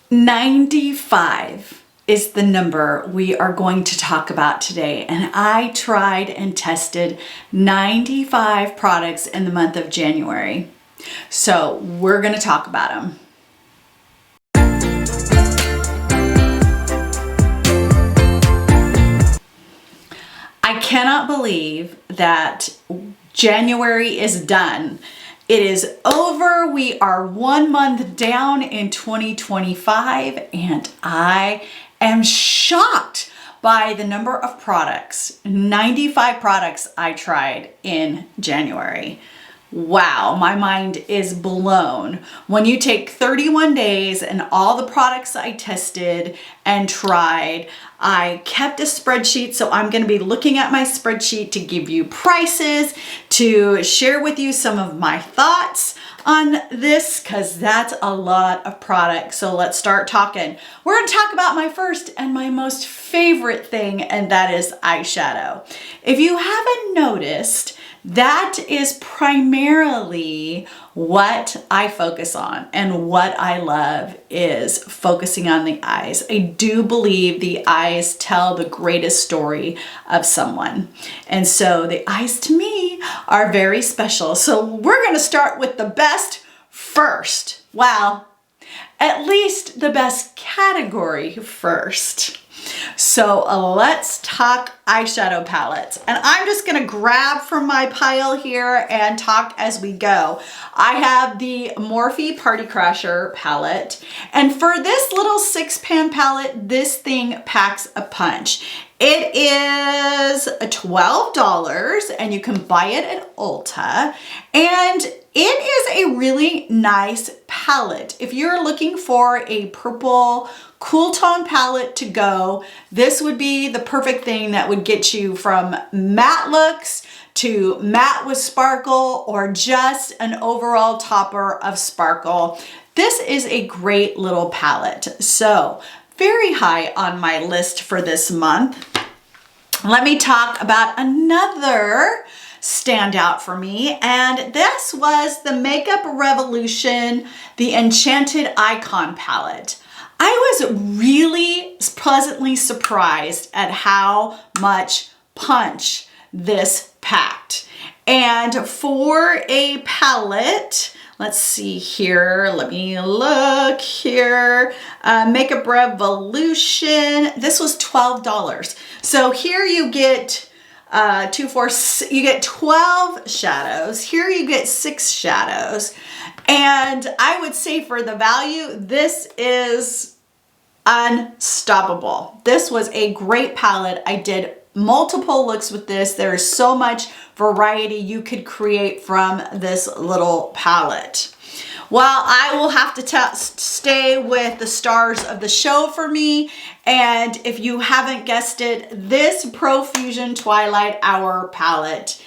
95 is the number we are going to talk about today. And I tried and tested 95 products in the month of January. So we're going to talk about them. I cannot believe that January is done. It is over. We are 1 month down in 2025, and I am shocked by the number of products, 95 products I tried in January. Wow, my mind is blown. When you take 31 days and all the products I tested and tried, I kept a spreadsheet, so I'm going to be looking at my spreadsheet to give you prices, to share with you some of my thoughts on this, because that's a lot of products. So let's start talking. We're going to talk about my first and my most favorite thing, and that is eyeshadow. If you haven't noticed, that is primarily what I focus on, and what I love is focusing on the eyes. I do believe the eyes tell the greatest story of someone. And so the eyes to me are very special. So we're going to start with the best first. Well, at least the best category first. So let's talk eyeshadow palettes. And I'm just going to grab from my pile here and talk as we go. I have the Morphe Party Crasher palette. And for this little 6-pan palette, this thing packs a punch. It is $12 and you can buy it at Ulta. And it is a really nice palette. If you're looking for a purple cool tone palette to go, this would be the perfect thing that would get you from matte looks to matte with sparkle, or just an overall topper of sparkle. This is a great little palette. So very high on my list for this month. Let me talk about another standout for me, and this was the Makeup Revolution, the Enchanted Icon palette. I was really pleasantly surprised at how much punch this packed. And for a palette, let's see here, let me look here, Makeup Revolution, this was $12. So here you get you get 12 shadows. Here you get 6 shadows. And I would say for the value, this is unstoppable. This was a great palette. I did multiple looks with this. There is so much variety you could create from this little palette. Well, I will have to stay with the stars of the show for me. And if you haven't guessed it, this Profusion Twilight Hour palette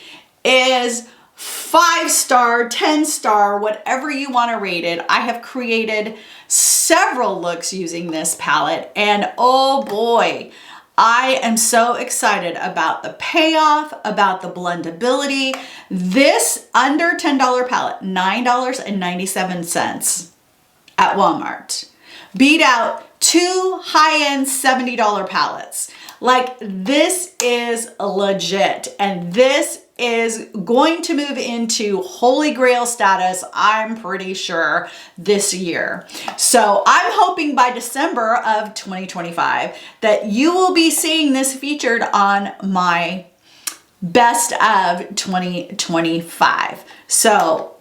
is 5-star, 10-star, whatever you want to rate it. I have created several looks using this palette, and oh boy, I am so excited about the payoff, about the blendability. This under $10 palette, $9.97 at Walmart, beat out 2 high-end $70 palettes. Like, this is legit, and this is going to move into Holy Grail status, I'm pretty sure, this year. So I'm hoping by December of 2025 that you will be seeing this featured on my best of 2025 So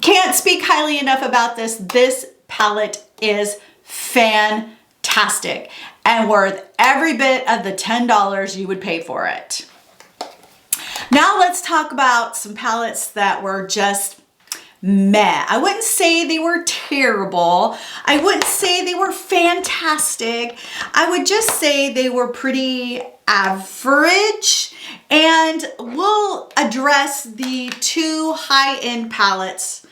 can't speak highly enough about this. This palette is fantastic and worth every bit of the $10 you would pay for it. Now let's talk about some palettes that were just meh. I wouldn't say they were terrible. I wouldn't say they were fantastic. I would just say they were pretty average. And we'll address the 2 high-end palettes,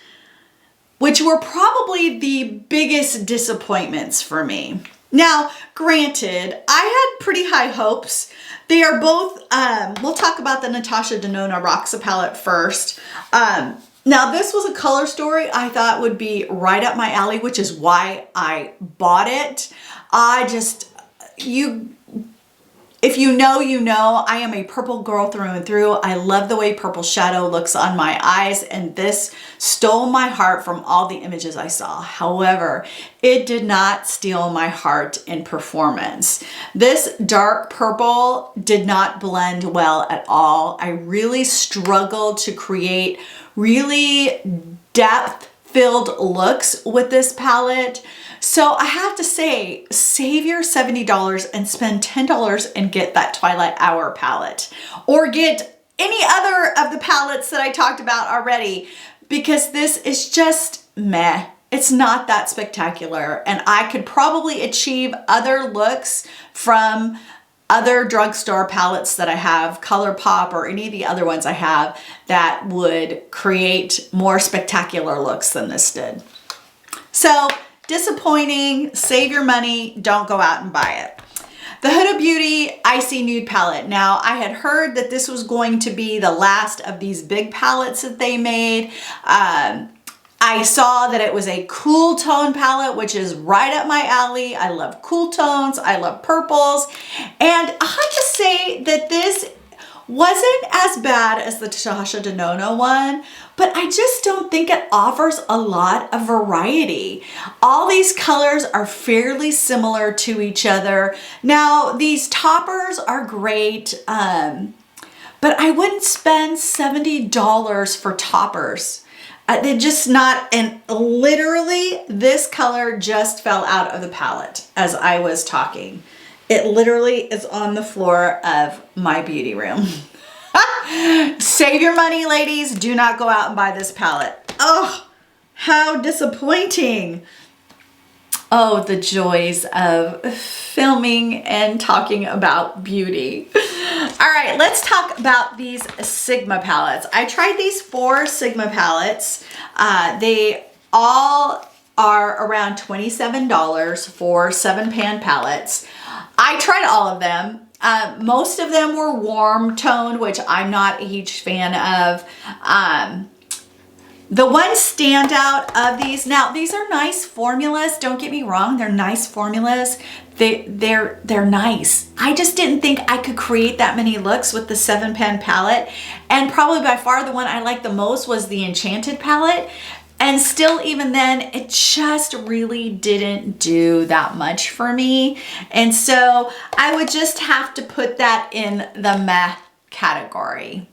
which were probably the biggest disappointments for me. Now, granted, I had pretty high hopes. They are both, we'll talk about the Natasha Denona Roxa palette first. Now this was a color story I thought would be right up my alley, which is why I bought it. If you know, you know, I am a purple girl through and through. I love the way purple shadow looks on my eyes, and this stole my heart from all the images I saw. However, it did not steal my heart in performance. This dark purple did not blend well at all. I really struggled to create really depth-filled looks with this palette. So I have to say, save your $70 and spend $10 and get that Twilight Hour palette, or get any other of the palettes that I talked about already, because this is just meh. It's not that spectacular, and I could probably achieve other looks from other drugstore palettes that I have, ColourPop or any of the other ones I have, that would create more spectacular looks than this did. So, disappointing, save your money, don't go out and buy it. The Huda Beauty Icy Nude palette. Now, I had heard that this was going to be the last of these big palettes that they made. I saw that it was a cool tone palette, which is right up my alley. I love cool tones, I love purples, and I have to say that this wasn't as bad as the Tasha Denona one, but I just don't think it offers a lot of variety. All these colors are fairly similar to each other. Now, these toppers are great, but I wouldn't spend $70 for toppers. They're just not, and literally this color just fell out of the palette as I was talking. It literally is on the floor of my beauty room. Save your money, ladies. Do not go out and buy this palette. Oh, how disappointing. Oh, the joys of filming and talking about beauty. All right, let's talk about these Sigma palettes. I tried these 4 Sigma palettes. They all are around $27 for 7-pan palettes. I tried all of them. Most of them were warm toned, which I'm not a huge fan of. The one standout of these, now these are nice formulas, don't get me wrong, they're nice formulas. They're nice. I just didn't think I could create that many looks with the 7-pan palette. And probably by far the one I liked the most was the Enchanted palette. And still, even then, it just really didn't do that much for me. And so I would just have to put that in the meh category.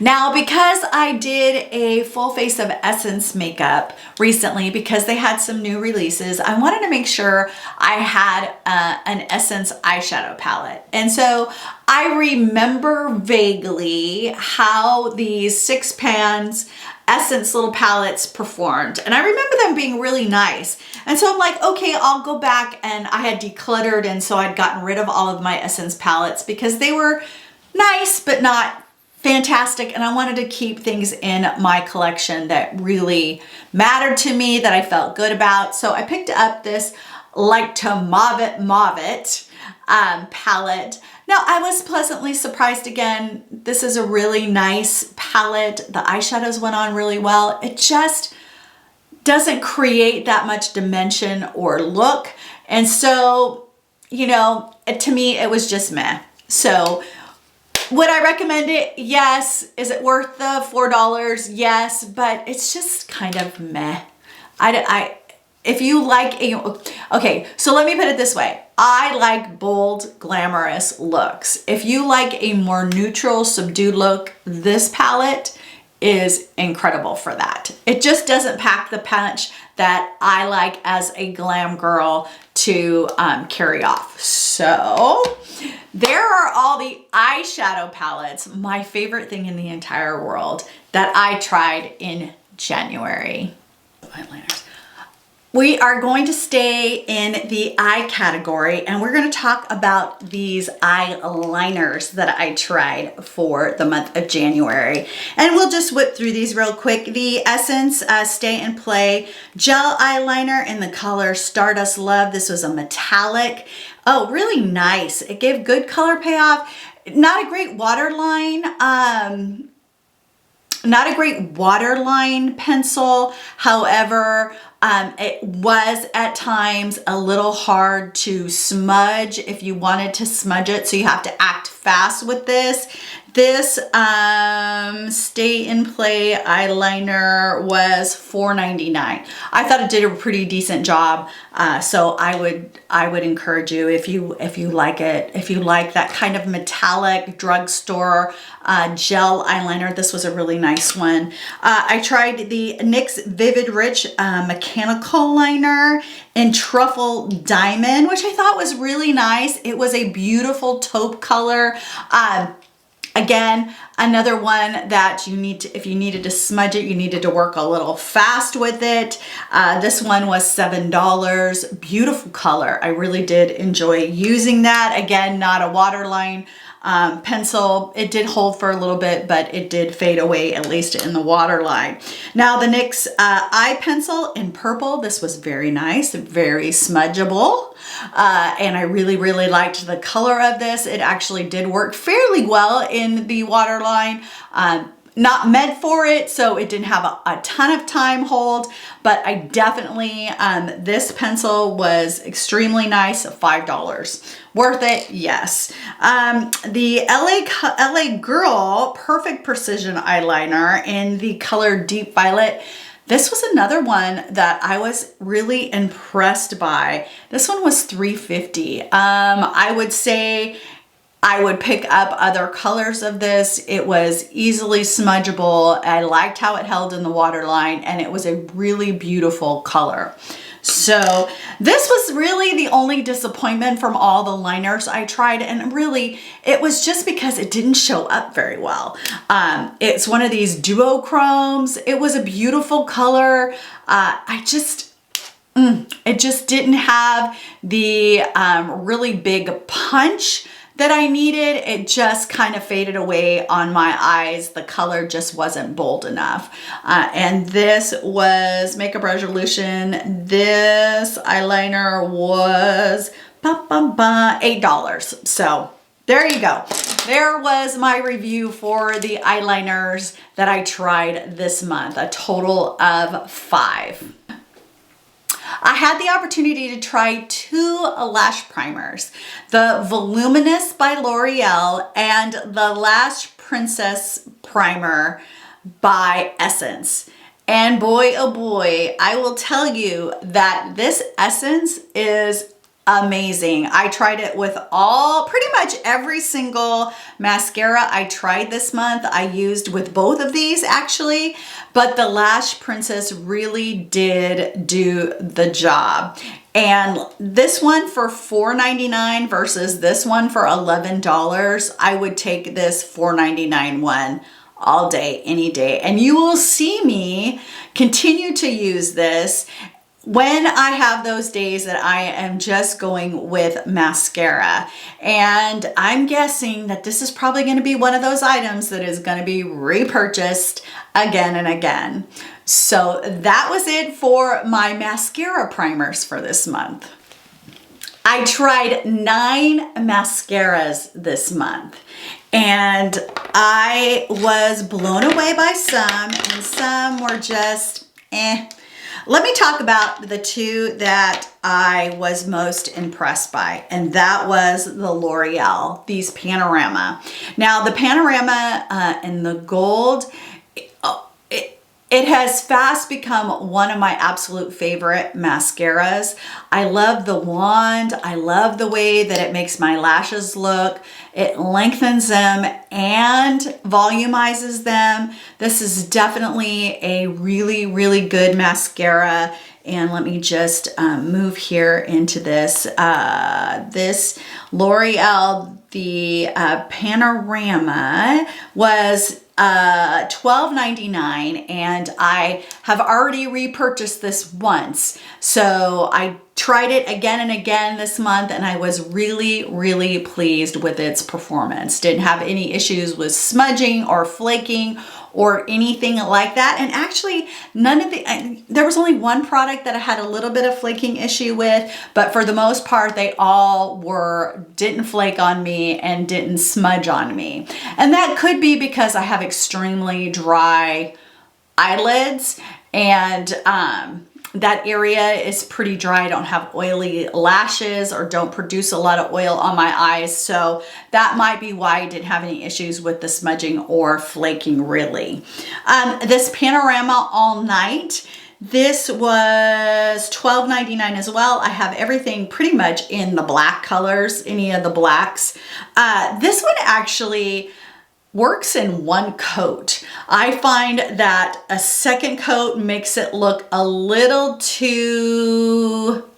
Now, because I did a full face of Essence makeup recently, because they had some new releases, I wanted to make sure I had an Essence eyeshadow palette. And so I remember vaguely how these 6 pans Essence little palettes performed. And I remember them being really nice. And so I'm like, okay, I'll go back, and I had decluttered, and so I'd gotten rid of all of my Essence palettes because they were nice, but not fantastic, and I wanted to keep things in my collection that really mattered to me, that I felt good about. So I picked up this Like to Mauve It palette. Now, I was pleasantly surprised again. This is a really nice palette. The eyeshadows went on really well. It just doesn't create that much dimension or look. And so, you know, to me, it was just meh. So would I recommend it? Yes. Is it worth the $4? Yes, but it's just kind of meh. If you like okay, so let me put it this way. I like bold, glamorous looks. If you like a more neutral, subdued look, this palette is incredible for that. It just doesn't pack the punch that I like as a glam girl to carry off. So there are all the eyeshadow palettes, my favorite thing in the entire world, that I tried in January. Eyeliners. We are going to stay in the eye category, and we're going to talk about these eyeliners that I tried for the month of January. And we'll just whip through these real quick. The Essence Stay and Play Gel Eyeliner in the color Stardust Love. This was a metallic. Oh, really nice. It gave good color payoff. Not a great waterline. not a great waterline pencil. However, it was at times a little hard to smudge if you wanted to smudge it. So you have to act fast with this. This Stay in Play eyeliner was $4.99. I thought it did a pretty decent job. So I would encourage you, if you like it, if you like that kind of metallic drugstore gel eyeliner, this was a really nice one. I tried the NYX Vivid Rich mechanical liner in Truffle Diamond, which I thought was really nice. It was a beautiful taupe color. Again, another one that you need to, if you needed to smudge it, you needed to work a little fast with it. This one was $7. Beautiful color. I really did enjoy using that. Again, not a waterline pencil. It did hold for a little bit, but it did fade away, at least in the waterline. Now the NYX eye pencil in purple. This was very nice, very smudgeable. And I really, really liked the color of this. It actually did work fairly well in the waterline. Not meant for it, so it didn't have a ton of time hold, but I definitely, this pencil was extremely nice, $5. Worth it, yes. The LA Girl Perfect Precision Eyeliner in the color Deep Violet. This was another one that I was really impressed by. This one was $3.50. I would say I would pick up other colors of this. It was easily smudgeable. I liked how it held in the waterline, and it was a really beautiful color. So this was really the only disappointment from all the liners I tried, and really it was just because it didn't show up very well. It's one of these duochromes. It was a beautiful color. It just didn't have the really big punch that I needed. It just kind of faded away on my eyes. The color just wasn't bold enough. And this was Makeup Revolution. This eyeliner was $8. So there you go. There was my review for the eyeliners that I tried this month, a total of 5. I had the opportunity to try 2 lash primers, the Voluminous by L'Oreal and the Lash Princess Primer by Essence. And boy, oh boy, I will tell you that this Essence is amazing. I tried it with pretty much every single mascara I tried this month. I used with both of these actually, but the Lash Princess really did do the job. And this one for $4.99 versus this one for $11, I would take this $4.99 one all day, any day. And you will see me continue to use this when I have those days that I am just going with mascara. And I'm guessing that this is probably going to be one of those items that is going to be repurchased again and again. So that was it for my mascara primers for this month. I tried 9 mascaras this month, and I was blown away by some, and some were just eh. Let me talk about the 2 that I was most impressed by, and that was the L'Oreal, these Panorama. Now the Panorama in the gold, it has fast become one of my absolute favorite mascaras. I love the wand. I love the way that it makes my lashes look. It lengthens them and volumizes them. This is definitely a really, really good mascara. And let me just move here into this. This L'Oreal, the Panorama was $12.99, and I have already repurchased this once. So I tried it again and again this month, and I was really, really pleased with its performance. Didn't have any issues with smudging or flaking or anything like that. And actually there was only one product that I had a little bit of flaking issue with, but for the most part, they all didn't flake on me and didn't smudge on me. And that could be because I have extremely dry eyelids, and that area is pretty dry. I don't have oily lashes or don't produce a lot of oil on my eyes. So that might be why I didn't have any issues with the smudging or flaking really. This Panorama All Night, this was $12.99 as well. I have everything pretty much in the black colors, any of the blacks. This one actually works in one coat. I find that a second coat makes it look a little too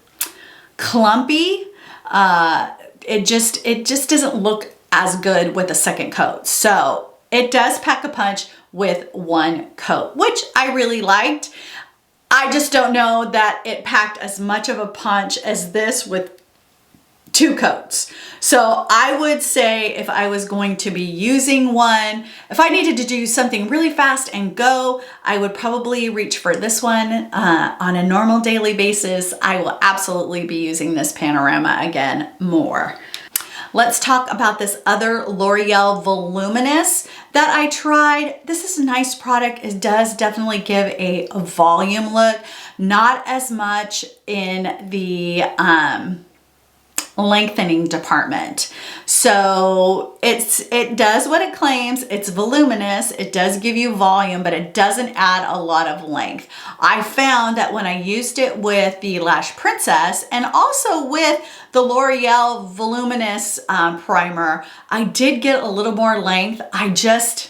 clumpy. It just doesn't look as good with a second coat. So it does pack a punch with one coat, which I really liked. I just don't know that it packed as much of a punch as this with 2 coats. So I would say if I was going to be using one, if I needed to do something really fast and go, I would probably reach for this one. On a normal daily basis, I will absolutely be using this Panorama again more. Let's talk about this other L'Oreal Voluminous that I tried. This is a nice product. It does definitely give a volume look, not as much in the lengthening department. So it does what it claims. It's voluminous. It does give you volume, but it doesn't add a lot of length. I found that when I used it with the Lash Princess and also with the L'Oreal Voluminous primer, I did get a little more length. I just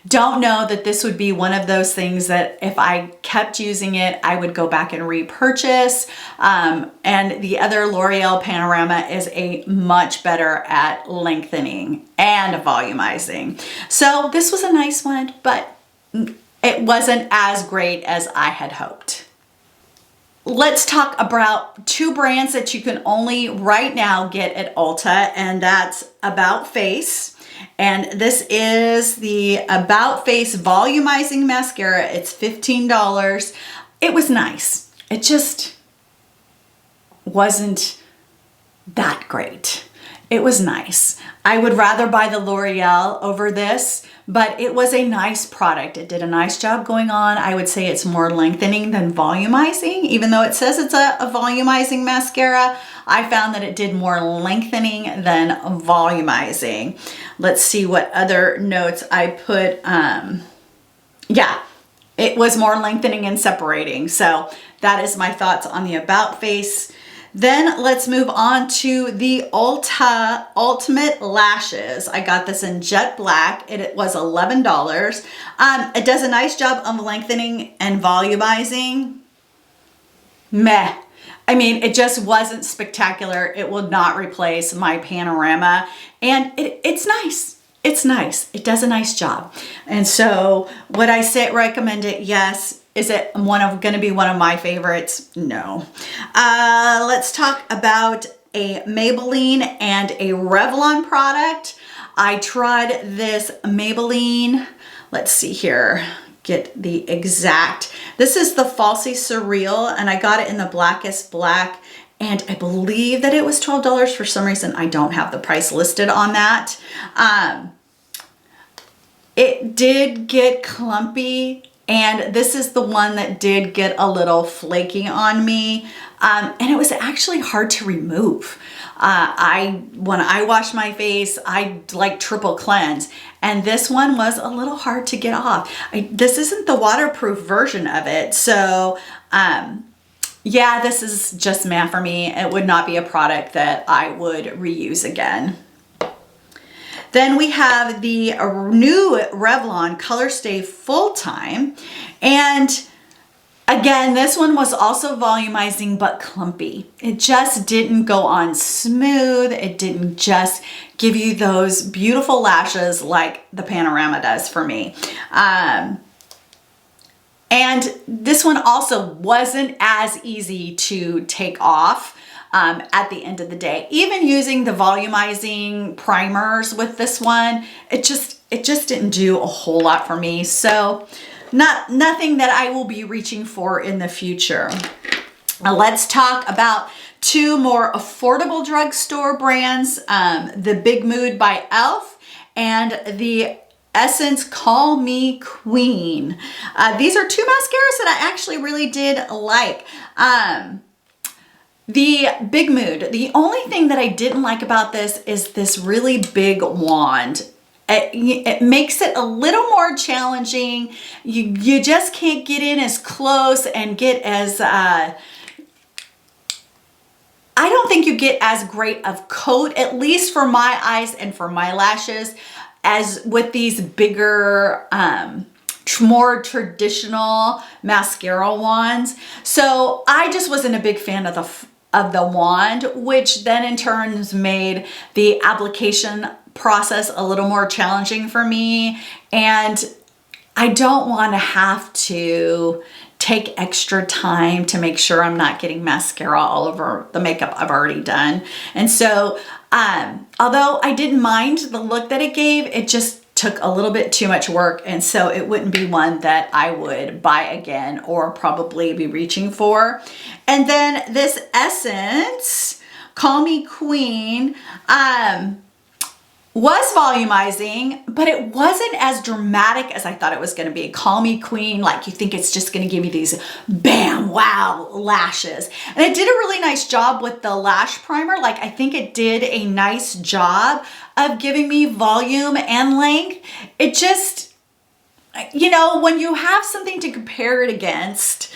don't know that this would be one of those things that if I kept using it, I would go back and repurchase. And the other L'Oreal Panorama is a much better at lengthening and volumizing. So this was a nice one, but it wasn't as great as I had hoped. Let's talk about 2 brands that you can only right now get at Ulta, and that's About Face. And this is the About Face Volumizing Mascara. It's $15. It was nice. It just wasn't that great. It was nice. I would rather buy the L'Oreal over this, but it was a nice product. It did a nice job going on. I would say it's more lengthening than volumizing. Even though it says it's a volumizing mascara, I found that it did more lengthening than volumizing. Let's see what other notes I put. Yeah, it was more lengthening and separating. So that is my thoughts on the About Face. Then let's move on to the Ulta Ultimate Lashes. I got this in jet black. It was $11. It does a nice job of lengthening and volumizing. Meh. I mean, it just wasn't spectacular. It will not replace my Panorama. And it's nice. It's nice. It does a nice job. And so would I say recommend it? Yes. Is it going to be one of my favorites? No. Let's talk about a Maybelline and a Revlon product. I tried this Maybelline. Let's see here. Get the exact. This is the Falsy Surreal, and I got it in the blackest black. And I believe that it was $12 for some reason. I don't have the price listed on that. It did get clumpy. And this is the one that did get a little flaky on me. And it was actually hard to remove. When I wash my face, I like triple cleanse. And this one was a little hard to get off. This isn't the waterproof version of it. So yeah, this is just meh for me. It would not be a product that I would reuse again. Then we have the new Revlon Color Stay Full Time. And again, this one was also volumizing but clumpy. It just didn't go on smooth. It didn't just give you those beautiful lashes like the Panorama does for me. And this one also wasn't as easy to take off. At the end of the day, even using the volumizing primers with this one, it just didn't do a whole lot for me. So nothing that I will be reaching for in the future. Let's talk about 2 more affordable drugstore brands, the Big Mood by e.l.f. and the Essence Call Me Queen. These are two mascaras that I actually really did like. The Big Mood. The only thing that I didn't like about this is this really big wand. It makes it a little more challenging. You just can't get in as close and get as, I don't think you get as great of coat, at least for my eyes and for my lashes, as with these bigger, more traditional mascara wands. So I just wasn't a big fan of the wand, which then in turn made the application process a little more challenging for me. And I don't want to have to take extra time to make sure I'm not getting mascara all over the makeup I've already done. And so, although I didn't mind the look that it gave, it just took a little bit too much work, and so it wouldn't be one that I would buy again or probably be reaching for. And then this Essence Call Me Queen was volumizing, but it wasn't as dramatic as I thought it was going to be. Call Me Queen, like you think it's just going to give you these bam, wow lashes. And it did a really nice job with the lash primer. Like I think it did a nice job of giving me volume and length. It just, you know, when you have something to compare it against,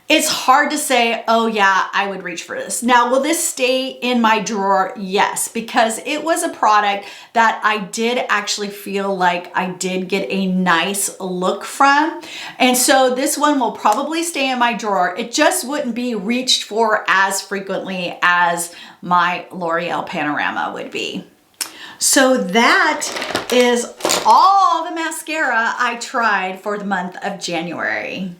it's hard to say, oh yeah, I would reach for this. Now, will this stay in my drawer? Yes, because it was a product that I did actually feel like I did get a nice look from. And so this one will probably stay in my drawer. It just wouldn't be reached for as frequently as my L'Oreal Panorama would be. So that is all the mascara I tried for the month of January.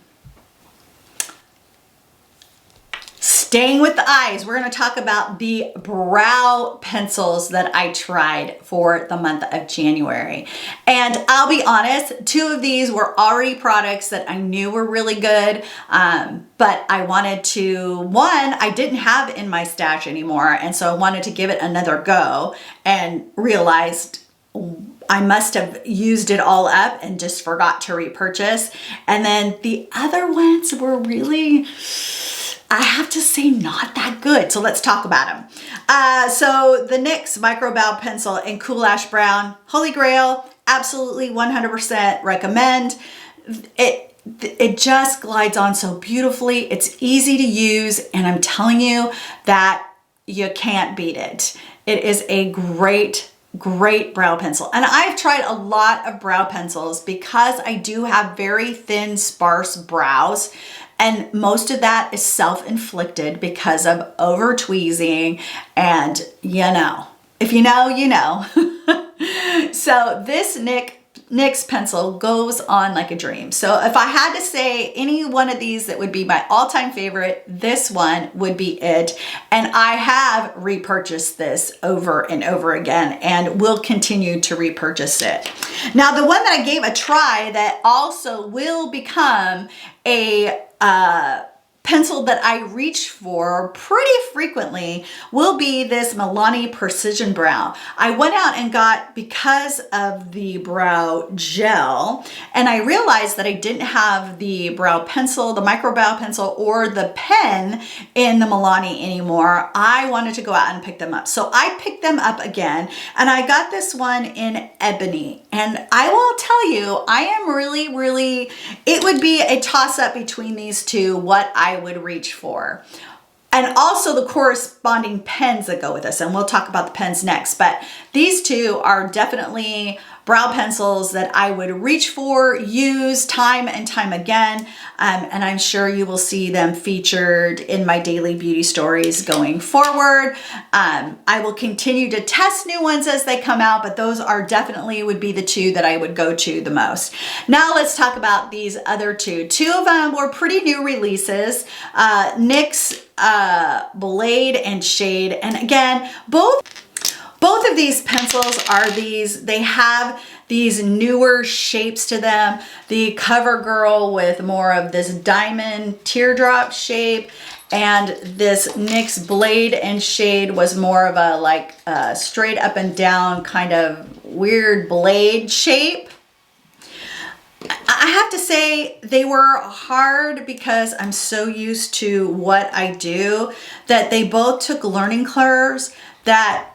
Staying with the eyes, we're going to talk about the brow pencils that I tried for the month of January. And I'll be honest, two of these were already products that I knew were really good, but I wanted to, one, I didn't have in my stash anymore, and so I wanted to give it another go and realized I must have used it all up and just forgot to repurchase. And then the other ones were really, I have to say, not that good. So let's talk about them. So the NYX Micro Brow Pencil in Cool Ash Brown, Holy Grail, absolutely 100% recommend. It just glides on so beautifully. It's easy to use, and I'm telling you that you can't beat it. It is a great brow pencil. And I've tried a lot of brow pencils because I do have very thin, sparse brows. And most of that is self-inflicted because of over tweezing, and you know, if you know, you know. So this NYX pencil goes on like a dream. So if I had to say any one of these that would be my all-time favorite, this one would be it. And I have repurchased this over and over again and will continue to repurchase it. Now, the one that I gave a try that also will become a pencil that I reach for pretty frequently will be this Milani Precision Brow. I went out and got, because of the brow gel, and I realized that I didn't have the brow pencil, the micro brow pencil, or the pen in the Milani anymore. I wanted to go out and pick them up. So I picked them up again, and I got this one in ebony. And I will tell you, I am really, it would be a toss-up between these two, what I would reach for. And also the corresponding pens that go with this, and we'll talk about the pens next, but these two are definitely brow pencils that I would reach for, use time and time again, and I'm sure you will see them featured in my daily beauty stories going forward. I will continue to test new ones as they come out, but those are definitely would be the two that I would go to the most. Now let's talk about these other two. Two of them were pretty new releases, NYX Blade and Shade, and again, both of these pencils are they have these newer shapes to them. The CoverGirl with more of this diamond teardrop shape, and this NYX Blade and Shade was more of a like straight up and down kind of weird blade shape. I have to say they were hard because I'm so used to what I do that they both took learning curves that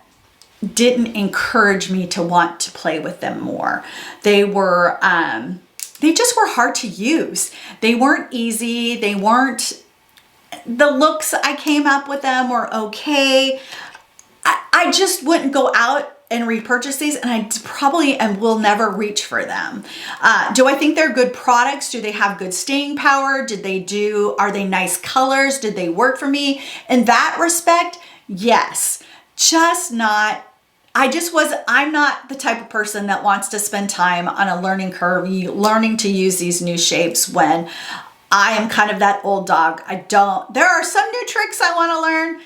didn't encourage me to want to play with them more. They just were hard to use. They weren't easy. They weren't, the looks I came up with them were okay. I just wouldn't go out and repurchase these, and I probably and will never reach for them. Do I think they're good products? Do they have good staying power? Are they nice colors? Did they work for me? In that respect, yes. I'm not the type of person that wants to spend time on a learning curve, learning to use these new shapes when I am kind of that old dog. There are some new tricks I want to learn.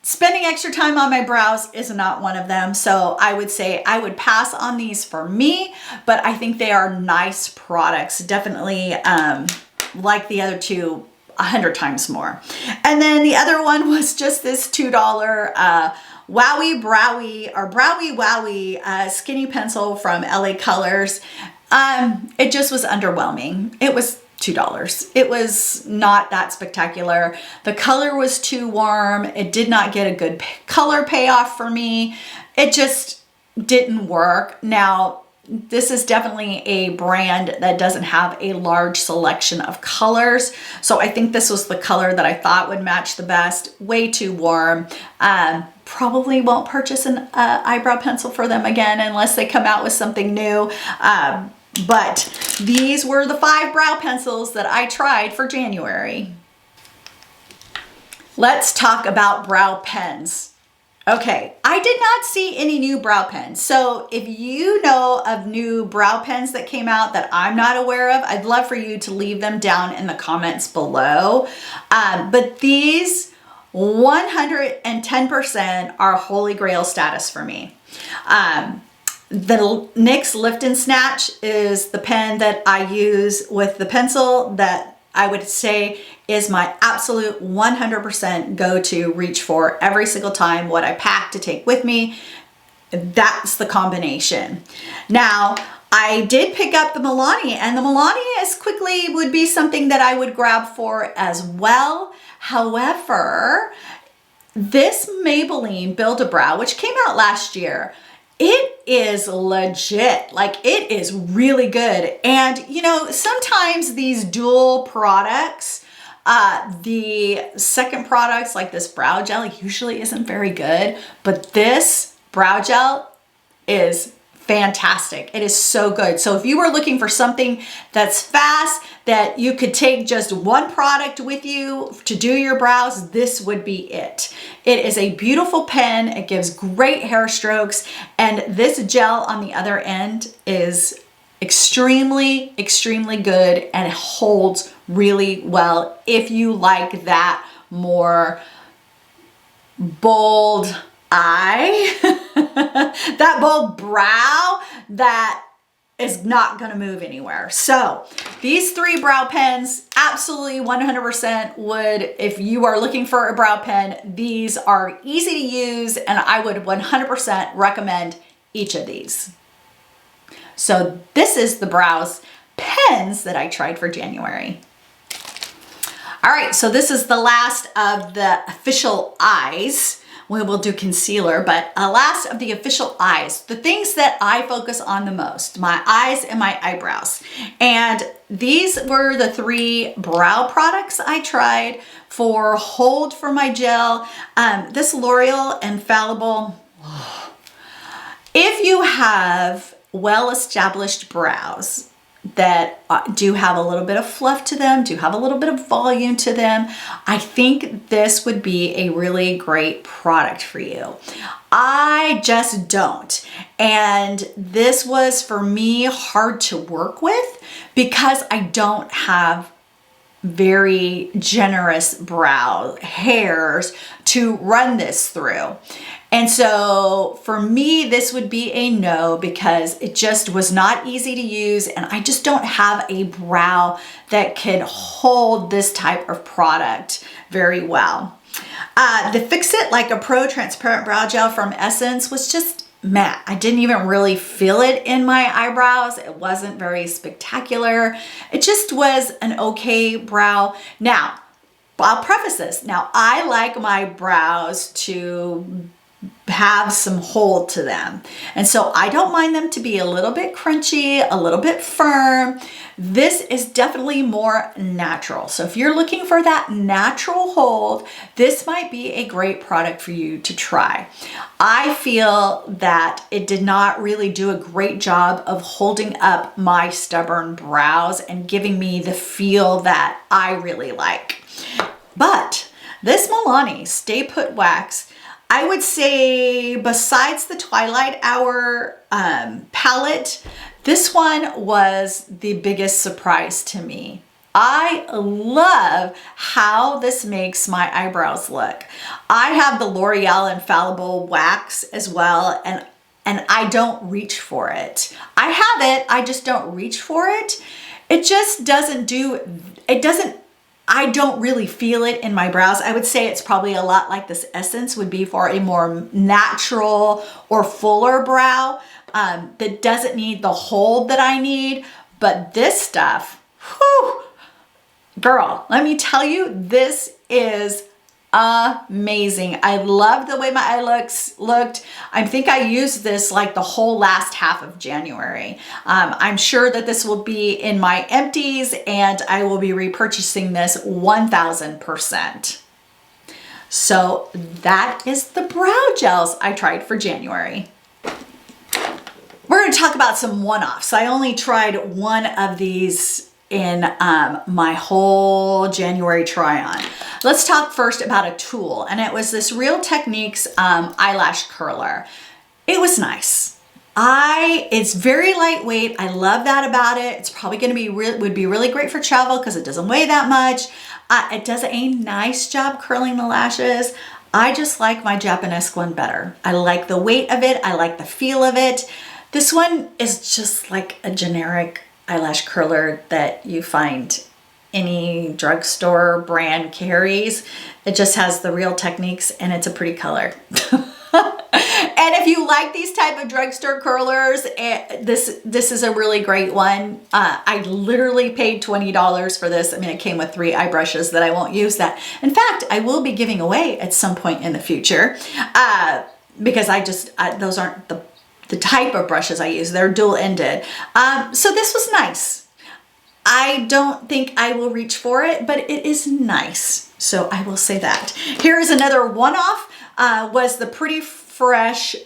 Spending extra time on my brows is not one of them. So I would say I would pass on these for me, but I think they are nice products. Definitely like the other two 100 times more. And then the other one was just this $2 Wowie Wowie skinny pencil from LA Colors. It just was underwhelming. It was $2. It was not that spectacular. The color was too warm. It did not get a good color payoff for me. It just didn't work. Now, this is definitely a brand that doesn't have a large selection of colors. So I think this was the color that I thought would match the best. Way too warm. Probably won't purchase an eyebrow pencil for them again unless they come out with something new. But these were the 5 brow pencils that I tried for January. Let's talk about brow pens. Okay, I did not see any new brow pens. So if you know of new brow pens that came out that I'm not aware of, I'd love for you to leave them down in the comments below. But these 110% are holy grail status for me. The NYX Lift and Snatch is the pen that I use with the pencil that I would say is my absolute 100% go-to reach for every single time what I pack to take with me. That's the combination. Now, I did pick up the Milani, and the Milani as quickly would be something that I would grab for as well. However, this Maybelline Build-A-Brow, which came out last year, it is legit. Like, it is really good. And you know, sometimes these dual products, the second products like this brow gel usually isn't very good, but this brow gel is fantastic. It is so good. So if you were looking for something that's fast, that you could take just one product with you to do your brows, this would be it. It is a beautiful pen. It gives great hair strokes. And this gel on the other end is extremely, extremely good and holds really well if you like that more bold eye, that bold brow that is not going to move anywhere. So these 3 brow pens, absolutely 100% would, if you are looking for a brow pen, these are easy to use and I would 100% recommend each of these. So this is the brows pens that I tried for January. All right, so this is the last of the official eyes. We will do concealer, but last of the official eyes, the things that I focus on the most, my eyes and my eyebrows. And these were the 3 brow products I tried for hold for my gel. This L'Oreal Infallible, if you have well-established brows that do have a little bit of fluff to them, do have a little bit of volume to them, I think this would be a really great product for you. I just don't. And this was, for me, hard to work with because I don't have very generous brow hairs to run this through. And so for me, this would be a no because it just was not easy to use and I just don't have a brow that can hold this type of product very well. The Fix It Like a Pro Transparent Brow Gel from Essence was just matte. I didn't even really feel it in my eyebrows. It wasn't very spectacular. It just was an okay brow. Now, I'll preface this. Now, I like my brows to have some hold to them. And so I don't mind them to be a little bit crunchy, a little bit firm. This is definitely more natural. So if you're looking for that natural hold, this might be a great product for you to try. I feel that it did not really do a great job of holding up my stubborn brows and giving me the feel that I really like. But this Milani Stay Put Wax, I would say besides the Twilight Hour palette, this one was the biggest surprise to me. I love how this makes my eyebrows look. I have the L'Oreal Infallible Wax as well, and I don't reach for it. I have it, I just don't reach for it. It just doesn't I don't really feel it in my brows. I would say it's probably a lot like this Essence would be for a more natural or fuller brow that doesn't need the hold that I need. But this stuff, whew, girl, let me tell you, this is amazing. I love the way my eye looked. I think I used this like the whole last half of January. I'm sure that this will be in my empties and I will be repurchasing this 1000%. So that is the brow gels I tried for January. We're going to talk about some one-offs. I only tried one of these in my whole January try on. Let's talk first about a tool, and it was this Real Techniques eyelash curler. It was nice. It's very lightweight. I love that about it. It's probably going to would be really great for travel because it doesn't weigh that much. It does a nice job curling the lashes. I just like my Japanese one better. I like the weight of it. I like the feel of it. This one is just like a generic eyelash curler that you find any drugstore brand carries. It just has the Real Techniques and it's a pretty color. And if you like these type of drugstore curlers, this is a really great one. I literally paid $20 for this. I mean, it came with 3 eye brushes that I won't use that. In fact, I will be giving away at some point in the future because those aren't the type of brushes I use. They're dual-ended. So this was nice. I don't think I will reach for it, but it is nice. So I will say that. Here is another one-off, was the Pretty Fresh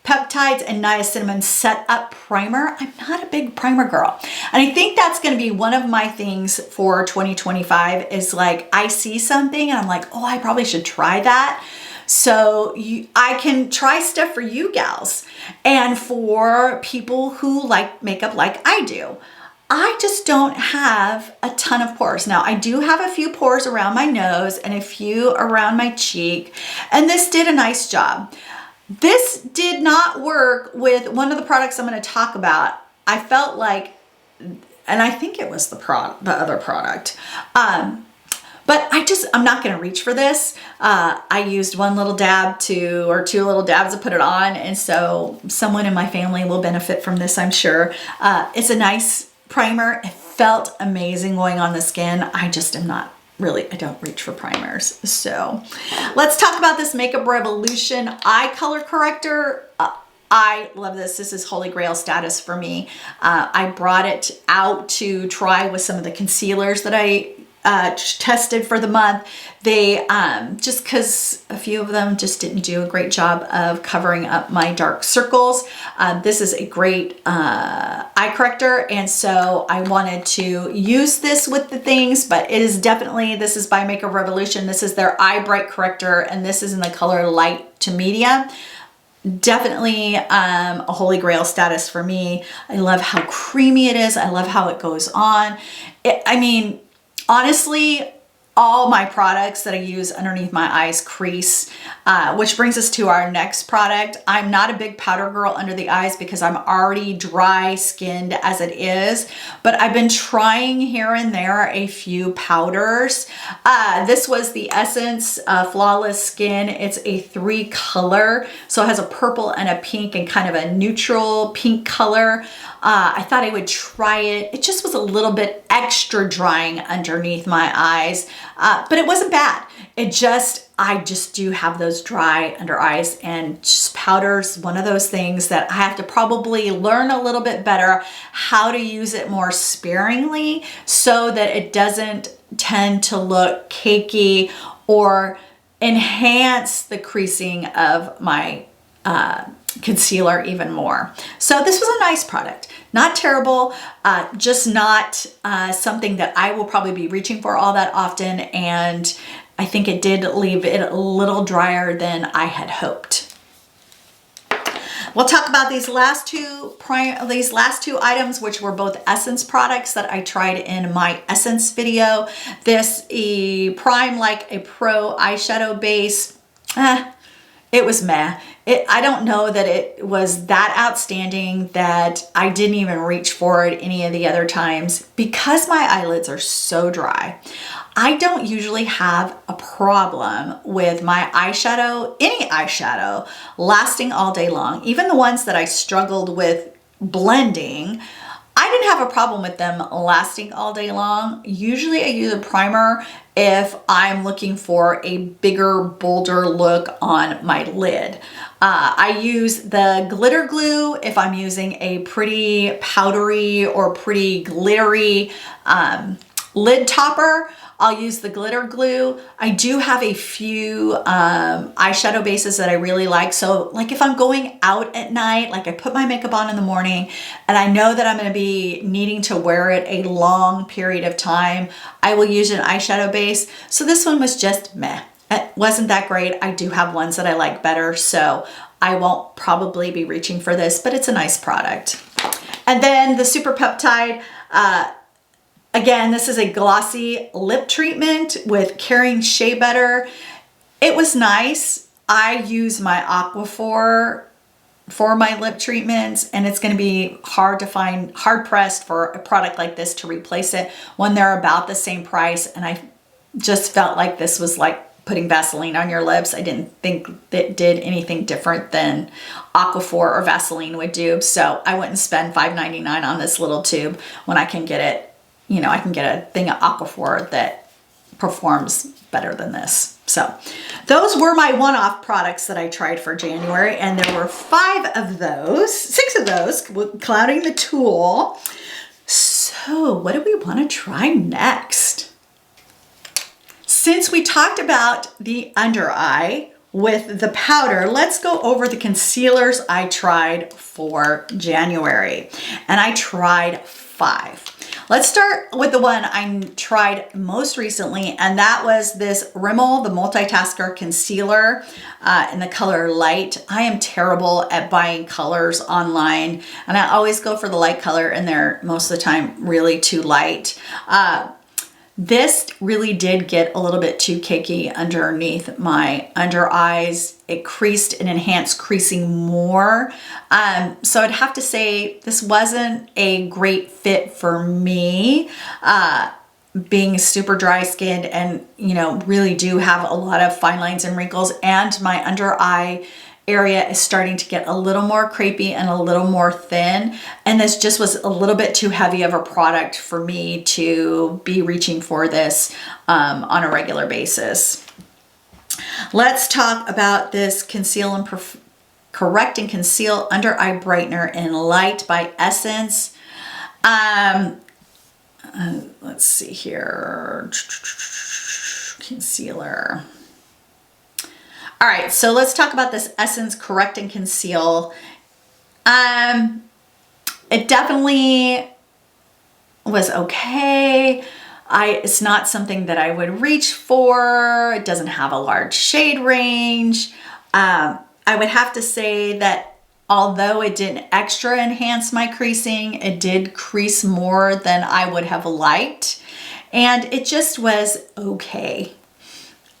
Peptides and Niacinamide Set Up Primer. I'm not a big primer girl. And I think that's going to be one of my things for 2025 is like, I see something and I'm like, oh, I probably should try that. So I can try stuff for you gals and for people who like makeup like I do. I just don't have a ton of pores. Now I do have a few pores around my nose and a few around my cheek, and this did a nice job. This did not work with one of the products I'm going to talk about. I felt like, and I think it was the other product, but I'm not going to reach for this. I used one little dab or 2 little dabs to put it on. And so someone in my family will benefit from this, I'm sure. It's a nice primer. It felt amazing going on the skin. I just am not really, I don't reach for primers. So let's talk about this Makeup Revolution eye color corrector. I love this. This is holy grail status for me. I brought it out to try with some of the concealers that I tested for the month. They just because a few of them just didn't do a great job of covering up my dark circles. This is a great eye corrector, and so I wanted to use this with the things, but it is definitely, this is by Makeup Revolution. This is their eye bright corrector, and this is in the color light to medium. Definitely a holy grail status for me. I love how creamy it is. I love how it goes on. I mean, honestly, all my products that I use underneath my eyes crease, which brings us to our next product. I'm not a big powder girl under the eyes because I'm already dry skinned as it is, but I've been trying here and there a few powders. This was the Essence Flawless Skin. It's a 3 color, so it has a purple and a pink and kind of a neutral pink color. I thought I would try it. It just was a little bit extra drying underneath my eyes, but it wasn't bad. I just do have those dry under eyes, and just powder's one of those things that I have to probably learn a little bit better how to use it more sparingly so that it doesn't tend to look cakey or enhance the creasing of my concealer even more. So this was a nice product. Not terrible, just not something that I will probably be reaching for all that often, and I think it did leave it a little drier than I had hoped. We'll talk about these last two items, which were both Essence products that I tried in my Essence video. This Prime Like a Pro eyeshadow base. It was meh. I don't know that it was that outstanding that I didn't even reach for it any of the other times. Because my eyelids are so dry, I don't usually have a problem with my eyeshadow, any eyeshadow, lasting all day long. Even the ones that I struggled with blending, I didn't have a problem with them lasting all day long. Usually I use a primer if I'm looking for a bigger, bolder look on my lid. I use the glitter glue if I'm using a pretty powdery or pretty glittery lid topper. I'll use the glitter glue. I do have a few eyeshadow bases that I really like. So like if I'm going out at night, like I put my makeup on in the morning and I know that I'm going to be needing to wear it a long period of time, I will use an eyeshadow base. So this one was just meh. It wasn't that great. I do have ones that I like better, so I won't probably be reaching for this, but it's a nice product. And then the Super Peptide, again, this is a glossy lip treatment with Caring Shea Butter. It was nice. I use my Aquaphor for my lip treatments, and it's going to be hard pressed for a product like this to replace it when they're about the same price. And I just felt like this was like putting Vaseline on your lips. I didn't think that did anything different than Aquaphor or Vaseline would do. So I wouldn't spend $5.99 on this little tube when I can get it. You know, I can get a thing of Aquaphor that performs better than this. So those were my one-off products that I tried for January, and there were 6 of those, clouding the tool. So what do we want to try next? Since we talked about the under eye with the powder, let's go over the concealers I tried for January. And I tried 5. Let's start with the one I tried most recently, and that was this Rimmel, the Multitasker Concealer in the color Light. I am terrible at buying colors online, and I always go for the light color, and they're most of the time really too light. This really did get a little bit too cakey underneath my under eyes. It creased and enhanced creasing more. So I'd have to say this wasn't a great fit for me. Being super dry skinned and, you know, really do have a lot of fine lines and wrinkles, and my under eye area is starting to get a little more crepey and a little more thin, and this just was a little bit too heavy of a product for me to be reaching for this on a regular basis. Let's talk about this Conceal and Correct and Conceal Under Eye Brightener in Light by Essence. Let's see here. Concealer. All right, so let's talk about this Essence Correct and Conceal. It definitely was okay. It's not something that I would reach for. It doesn't have a large shade range. I would have to say that although it didn't enhance my creasing, it did crease more than I would have liked. and it just was okay.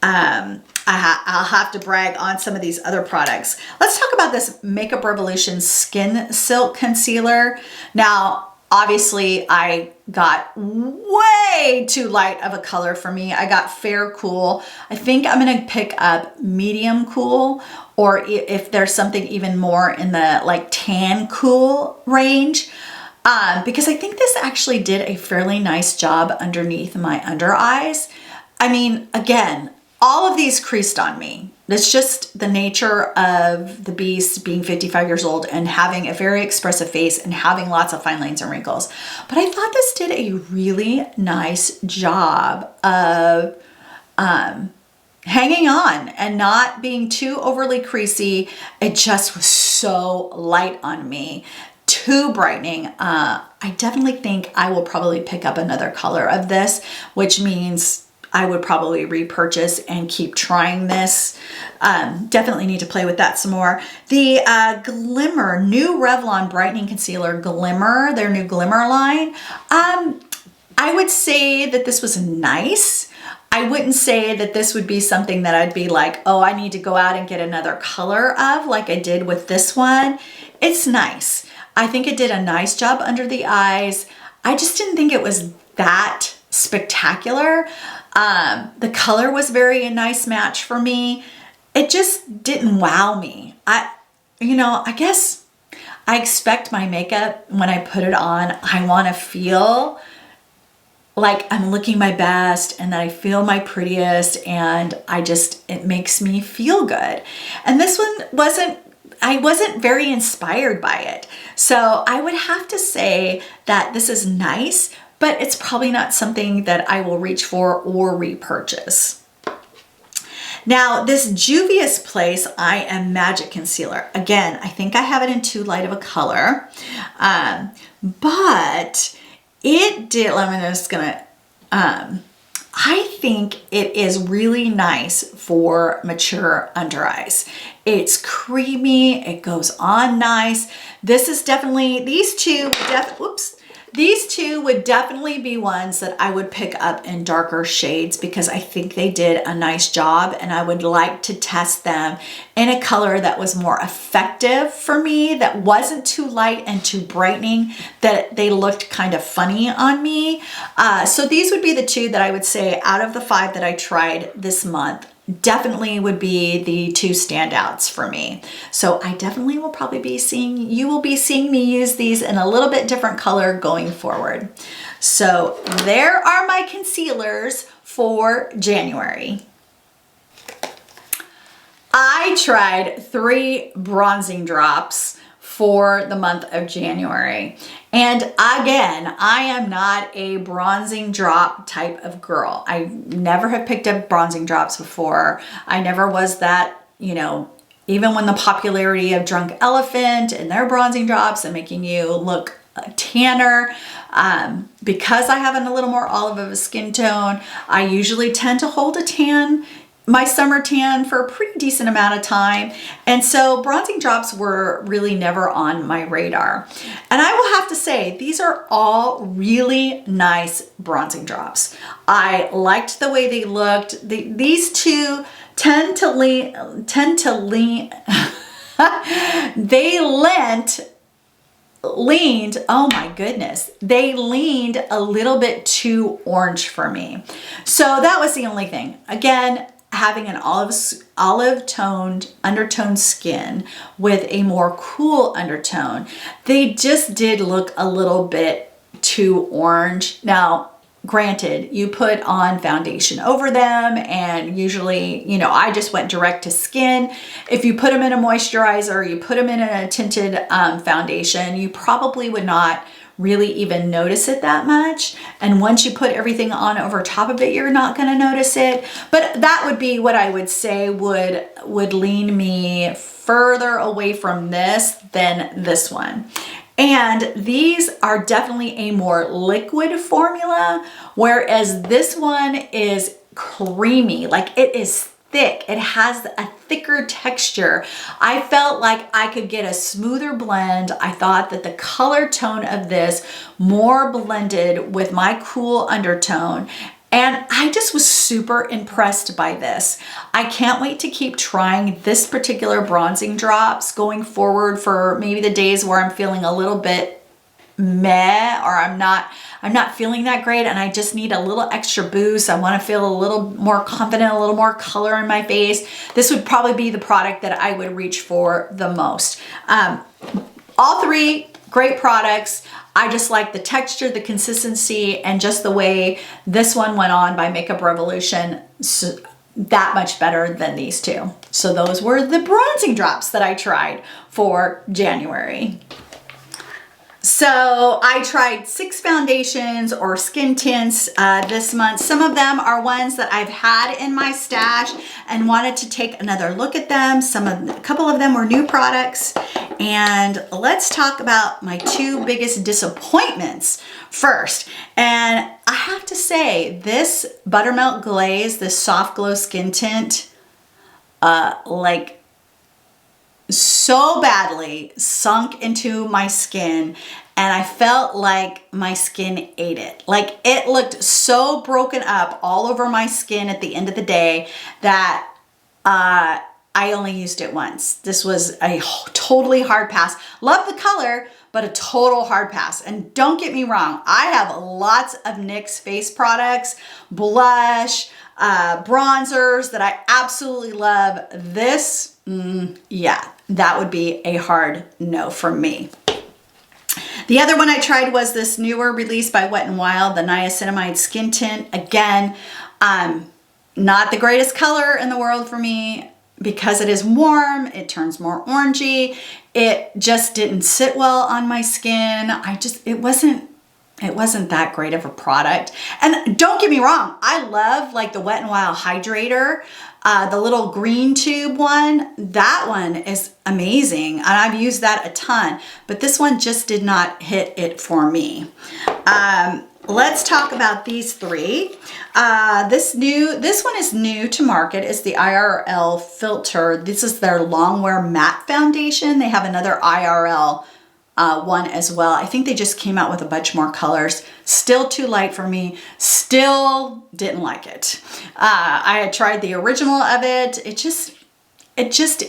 I'll have to brag on some of these other products. Let's talk about this Makeup Revolution Skin Silk Concealer. Now, obviously, I got way too light of a color for me. I got Fair Cool. I think I'm gonna pick up Medium Cool, or if there's something even more in the like Tan Cool range. Because I think this actually did a fairly nice job underneath my under eyes. I mean, again, all of these creased on me. It's just the nature of the beast, being 55 years old and having a very expressive face and having lots of fine lines and wrinkles. But I thought this did a really nice job of hanging on and not being too overly creasy. It just was so light on me. Too brightening. I definitely think I will probably pick up another color of this, which means I would probably repurchase and keep trying this. Definitely need to play with that some more. The Glimmer, new Revlon Brightening Concealer Glimmer, their new Glimmer line. I would say that this was nice. I wouldn't say that this would be something that I'd be like, oh, I need to go out and get another color of like I did with this one. It's nice. I think it did a nice job under the eyes. I just didn't think it was that spectacular. The color was a nice match for me. It just didn't wow me. I guess I expect my makeup when I put it on, I want to feel like I'm looking my best and that I feel my prettiest, and it makes me feel good. And this one I wasn't very inspired by it. So I would have to say that this is nice, but it's probably not something that I will reach for or repurchase. Now, this Juvia's Place I Am Magic Concealer. Again, I think I have it in too light of a color, but it did, I think it is really nice for mature under eyes. It's creamy, it goes on nice. This is definitely, these two would definitely be ones that I would pick up in darker shades because I think they did a nice job, and I would like to test them in a color that was more effective for me, that wasn't too light and too brightening, that they looked kind of funny on me. So these would be the two that I would say out of the 5 that I tried this month, definitely would be the 2 standouts for me. So I definitely will probably be you will be seeing me use these in a little bit different color going forward. So there are my concealers for January. I tried 3 bronzing drops for the month of January. And again, I am not a bronzing drop type of girl. I never have picked up bronzing drops before. I never was that, even when the popularity of Drunk Elephant and their bronzing drops and making you look tanner, because I have a little more olive of a skin tone, I usually tend to hold a tan, my summer tan, for a pretty decent amount of time. And so bronzing drops were really never on my radar. And I will have to say, these are all really nice bronzing drops. I liked the way they looked. These two tend to lean, leaned, oh my goodness, they leaned a little bit too orange for me. So that was the only thing. Again, having an olive toned undertone skin with a more cool undertone, they just did look a little bit too orange. Now, granted, you put on foundation over them, and usually, I just went direct to skin. If you put them in a moisturizer, you put them in a tinted foundation, you probably would not really even notice it that much. And once you put everything on over top of it, you're not going to notice it. But that would be what I would say would lean me further away from this than this one. And these are definitely a more liquid formula, whereas this one is creamy. Like, it is thick. It has a thicker texture. I felt like I could get a smoother blend. I thought that the color tone of this more blended with my cool undertone. And I just was super impressed by this. I can't wait to keep trying this particular bronzing drops going forward for maybe the days where I'm feeling a little bit meh, or I'm not feeling that great and I just need a little extra boost. I want to feel a little more confident, a little more color in my face. This would probably be the product that I would reach for the most. All three great products. I just like the texture, the consistency, and just the way this one went on by Makeup Revolution. So that much better than these two. So those were the bronzing drops that I tried for January. So I tried 6 foundations or skin tints this month. Some of them are ones that I've had in my stash and wanted to take another look at them. A couple of them were new products. And let's talk about my 2 biggest disappointments first. And I have to say, this Buttermilk Glaze, this Soft Glow Skin Tint, like so badly sunk into my skin, and I felt like my skin ate it. Like, it looked so broken up all over my skin at the end of the day that I only used it once. This was a totally hard pass. Love the color, but a total hard pass. And don't get me wrong, I have lots of NYX face products, blush, bronzers that I absolutely love. This, yeah, that would be a hard no for me. The other one I tried was this newer release by Wet n Wild, the Niacinamide Skin Tint. Again, not the greatest color in the world for me because it is warm, it turns more orangey. It just didn't sit well on my skin. It wasn't that great of a product. And don't get me wrong, I love like the Wet n Wild Hydrator, the little green tube one. That one is amazing, and I've used that a ton, but this one just did not hit it for me. Let's talk about these 3. This one is new to market. It's the IRL Filter. This is their Longwear Matte Foundation. They have another IRL one as well. I think they just came out with a bunch more colors. Still too light for me. Still didn't like it. I had tried the original of it. It just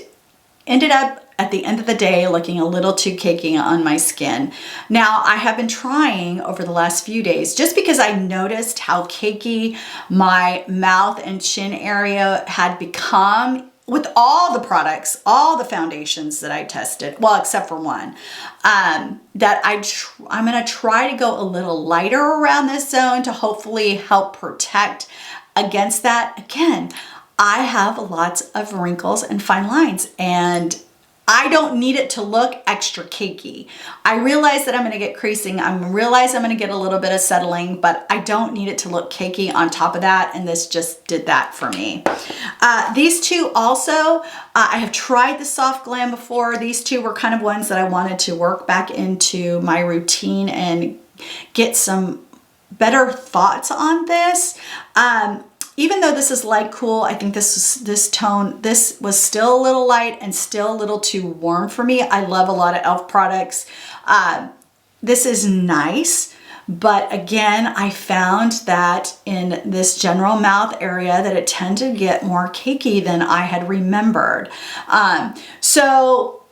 ended up at the end of the day looking a little too cakey on my skin. Now, I have been trying over the last few days, just because I noticed how cakey my mouth and chin area had become with all the products, all the foundations that I tested, well, except for one, that I'm gonna try to go a little lighter around this zone to hopefully help protect against that. Again, I have lots of wrinkles and fine lines, and I don't need it to look extra cakey. I realize that I'm gonna get creasing. I realize I'm gonna get a little bit of settling, but I don't need it to look cakey on top of that, and this just did that for me. These 2 also, I have tried the Soft Glam before. These 2 were kind of ones that I wanted to work back into my routine and get some better thoughts on this. Even though this is light cool, I think this was still a little light and still a little too warm for me. I love a lot of e.l.f. products. This is nice, but again, I found that in this general mouth area that it tended to get more cakey than I had remembered. So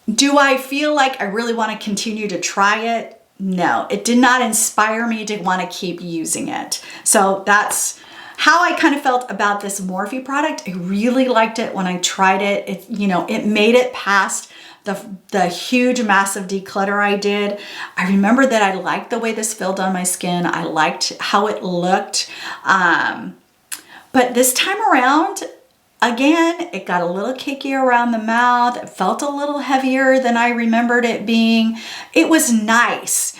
do I feel like I really want to continue to try it? No, it did not inspire me to want to keep using it. So that's how I kind of felt about this Morphe product. I really liked it when I tried it. It made it past the huge, massive declutter I did. I remember that I liked the way this filled on my skin. I liked how it looked. But this time around, again, it got a little cakey around the mouth. It felt a little heavier than I remembered it being. It was nice.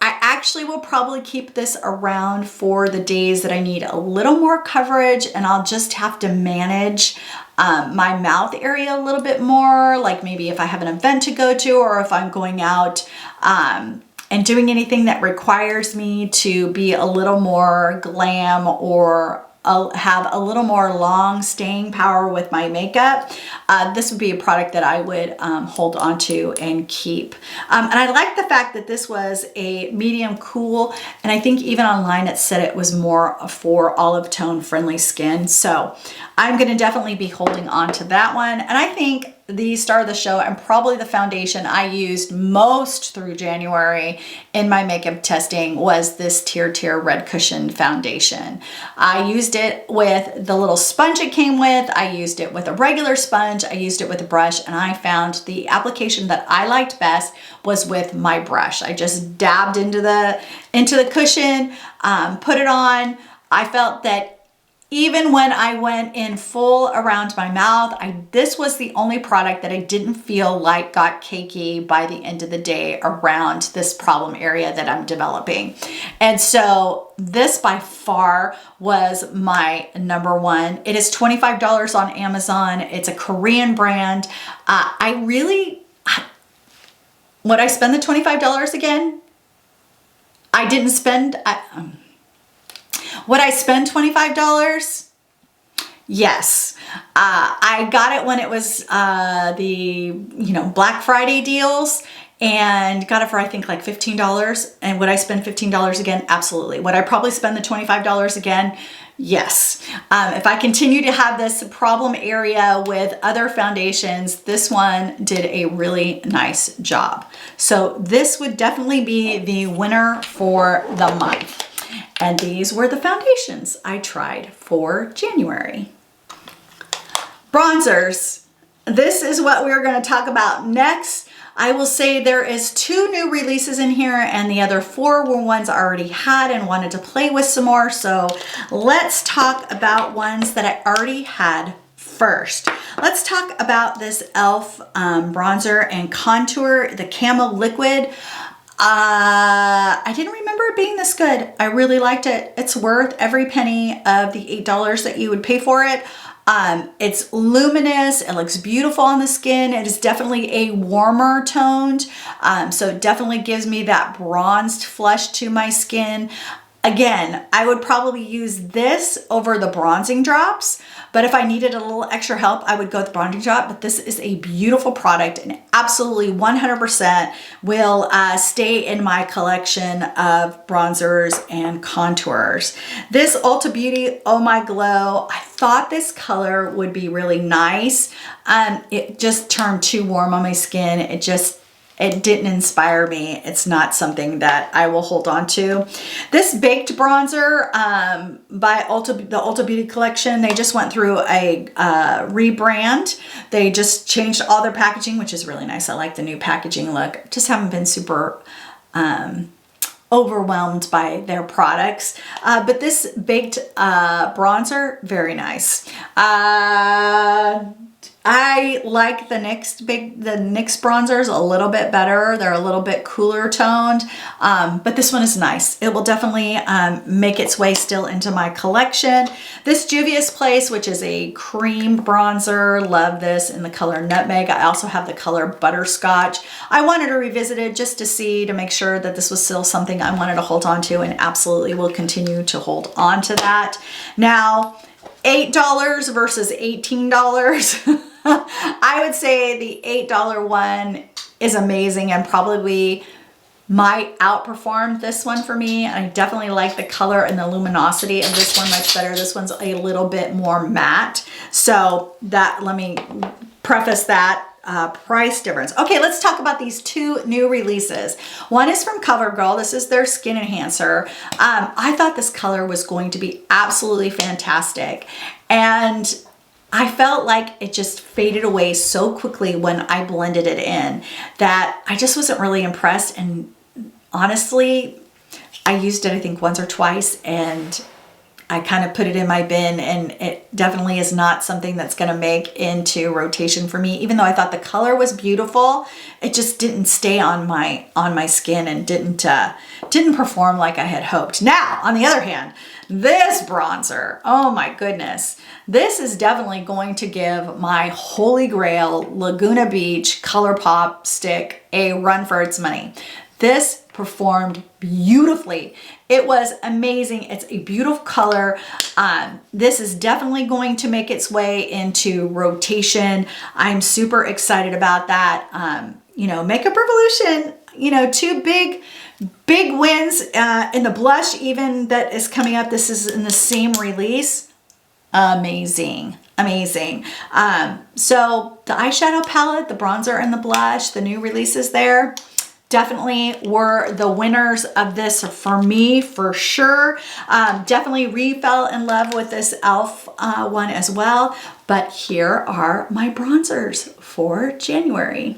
I actually will probably keep this around for the days that I need a little more coverage, and I'll just have to manage my mouth area a little bit more, like maybe if I have an event to go to, or if I'm going out and doing anything that requires me to be a little more glam or have a little more long staying power with my makeup, this would be a product that I would hold on to and keep. And I like the fact that this was a medium cool, and I think even online it said it was more for olive tone friendly skin. So I'm gonna definitely be holding on to that one. And I think the star of the show, and probably the foundation I used most through January in my makeup testing, was this Tear Red Cushion foundation. I used it with the little sponge it came with. I used it with a regular sponge. I used it with a brush, and I found the application that I liked best was with my brush. I just dabbed into the cushion, put it on. I felt that even when I went in full around my mouth, this was the only product that I didn't feel like got cakey by the end of the day around this problem area that I'm developing. And so this by far was my number one. It is $25 on Amazon. It's a Korean brand. Would I spend the $25 again? I didn't spend... Would I spend $25? Yes. I got it when it was the Black Friday deals, and got it for I think like $15. And would I spend $15 again? Absolutely. Would I probably spend the $25 again? Yes. If I continue to have this problem area with other foundations, this one did a really nice job. So this would definitely be the winner for the month. And these were the foundations I tried for January. Bronzers. This is what we're going to talk about next. I will say there is 2 new releases in here, and the other 4 were ones I already had and wanted to play with some more. So let's talk about ones that I already had first. Let's talk about this e.l.f. bronzer and contour, the Camo Liquid. I didn't remember it being this good. I really liked it. It's worth every penny of the $8 that you would pay for it. It's luminous. It looks beautiful on the skin. It is definitely a warmer toned. So it definitely gives me that bronzed flush to my skin. Again, I would probably use this over the bronzing drops, but if I needed a little extra help, I would go with the bronzing drop. But this is a beautiful product and absolutely 100% will stay in my collection of bronzers and contours. This Ulta Beauty Oh My Glow, I thought this color would be really nice. It just turned too warm on my skin. It didn't inspire me. It's not something that I will hold on to. This baked bronzer by the Ulta Beauty collection, they just went through a rebrand. They just changed all their packaging, which is really nice. I like the new packaging look. Just haven't been super overwhelmed by their products. But this baked bronzer, very nice. I like the NYX bronzers a little bit better. They're a little bit cooler toned, but this one is nice. It will definitely make its way still into my collection. This Juvia's Place, which is a cream bronzer, love this in the color Nutmeg. I also have the color Butterscotch. I wanted to revisit it just to make sure that this was still something I wanted to hold on to, and absolutely will continue to hold on to that. Now, $8 versus $18. I would say the $8 one is amazing and probably might outperform this one for me. I definitely like the color and the luminosity of this one much better. This one's a little bit more matte. So let me preface that price difference. Okay, let's talk about these 2 new releases. One is from CoverGirl. This is their skin enhancer. I thought this color was going to be absolutely fantastic, and I felt like it just faded away so quickly when I blended it in that I just wasn't really impressed. And honestly, I used it I think once or twice, and I kind of put it in my bin, and it definitely is not something that's going to make into rotation for me. Even though I thought the color was beautiful, it just didn't stay on my skin and didn't perform like I had hoped. Now, on the other hand, this bronzer, oh my goodness, this is definitely going to give my holy grail Laguna Beach ColourPop stick a run for its money. This performed beautifully. It was amazing. It's a beautiful color. This is definitely going to make its way into rotation. I'm super excited about that. You know, Makeup Revolution, you know, two big wins in the blush even that is coming up. This is in the same release. Amazing. Amazing. So the eyeshadow palette, the bronzer and the blush, the new releases there definitely were the winners of this for me, for sure. Definitely fell in love with this e.l.f. One as well. But here are my bronzers for January.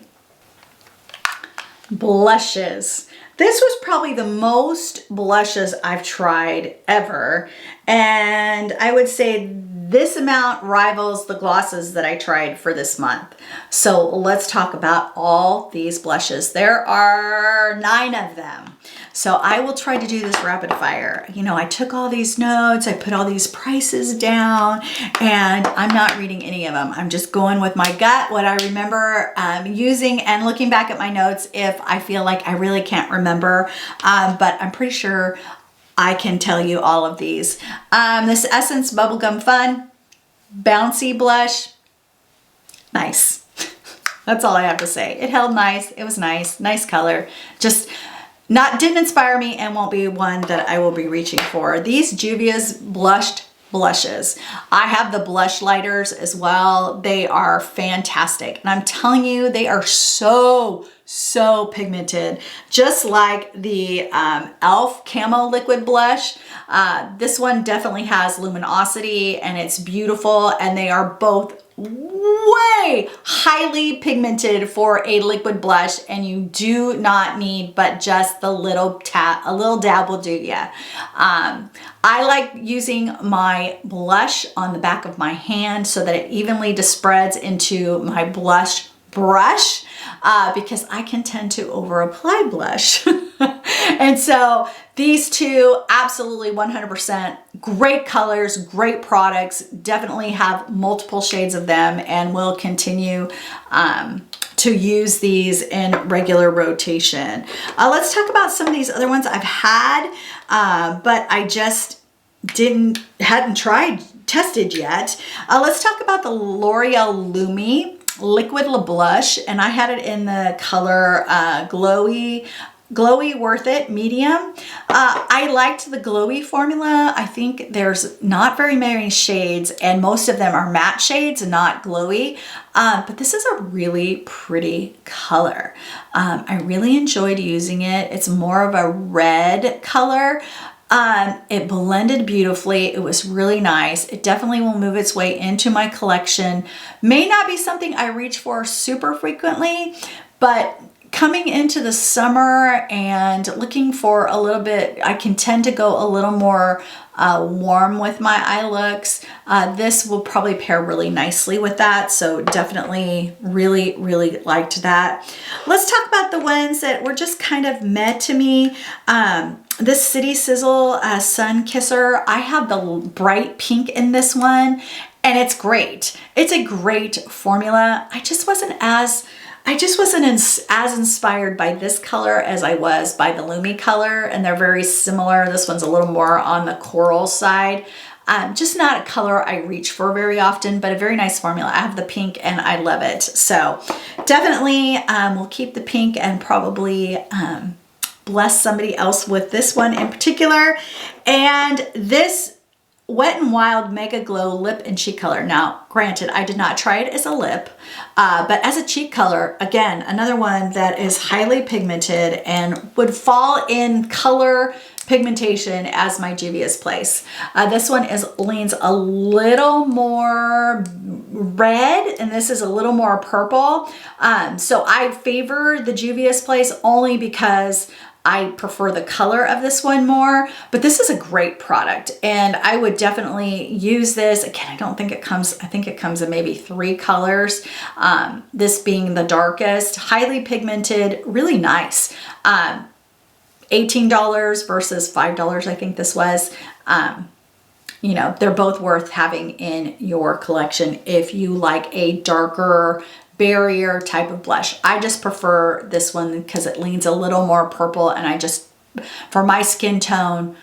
Blushes. This was probably the most blushes I've tried ever. And I would say this amount rivals the glosses that I tried for this month. So let's talk about all these blushes. There are 9 of them. So I will try to do this rapid fire. You know, I took all these notes, I put all these prices down, and I'm not reading any of them. I'm just going with my gut, what I remember using, and looking back at my notes if I feel like I really can't remember. But I'm pretty sure I can tell you all of these. This Essence Bubblegum Fun Bouncy Blush, nice. That's all I have to say. It held nice, it was nice, nice color. Just didn't inspire me and won't be one that I will be reaching for. These Juvia's blushed blushes. I have the blush lighters as well. They are fantastic. And I'm telling you, they are so pigmented, just like the e.l.f. Camo Liquid Blush. This one definitely has luminosity and it's beautiful, and they are both way highly pigmented for a liquid blush, and you do not need but just the little a little dab will do ya. I like using my blush on the back of my hand so that it evenly spreads into my blush brush, because I can tend to over apply blush. And so these two, absolutely 100% great colors, great products, definitely have multiple shades of them, and will continue to use these in regular rotation. Let's talk about some of these other ones I've had, but I just hadn't tested yet. Let's talk about the L'Oreal Lumi Liquid Le Blush, and I had it in the color Glowy Worth It medium. I liked the glowy formula. I think there's not very many shades, and most of them are matte shades, not glowy. But this is a really pretty color. I really enjoyed using it. It's more of a red color. It blended beautifully. It was really nice. It definitely will move its way into my collection. May not be something I reach for super frequently, but coming into the summer and looking for a little bit, I can tend to go a little more warm with my eye looks. This will probably pair really nicely with that. So definitely really liked that. Let's talk about the ones that were just kind of meh to me. This City Sizzle Sun Kisser, I have the bright pink in this one, and it's great. It's a great formula. I just wasn't as inspired by this color as I was by the Lumi color, and they're very similar. This one's a little more on the coral side. Just not a color I reach for very often, but a very nice formula. I have the pink and I love it. So definitely we'll keep the pink and probably bless somebody else with this one in particular. And this Wet n Wild Mega Glow Lip and Cheek Color. Now, granted, I did not try it as a lip, but as a cheek color, again, another one that is highly pigmented and would fall in color pigmentation as my Juvia's Place. This one leans a little more red, and this is a little more purple. So I favor the Juvia's Place only because I prefer the color of this one more, but this is a great product and I would definitely use this. Again, I don't think it comes, I think it comes in maybe 3 colors. This being the darkest, highly pigmented, really nice. $18 versus $5, I think this was. You know, they're both worth having in your collection if you like a darker, barrier type of blush. I just prefer this one because it leans a little more purple, and I just, for my skin tone,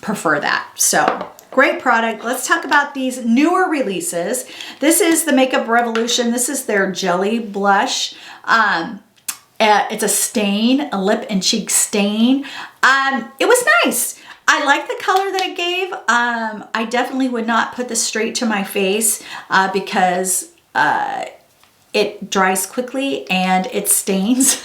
prefer that. So great product. Let's talk about these newer releases. This is the Makeup Revolution. This is their Jelly Blush. It's a stain, a lip and cheek stain. It was nice. I like the color that it gave. I definitely would not put this straight to my face because it dries quickly and it stains.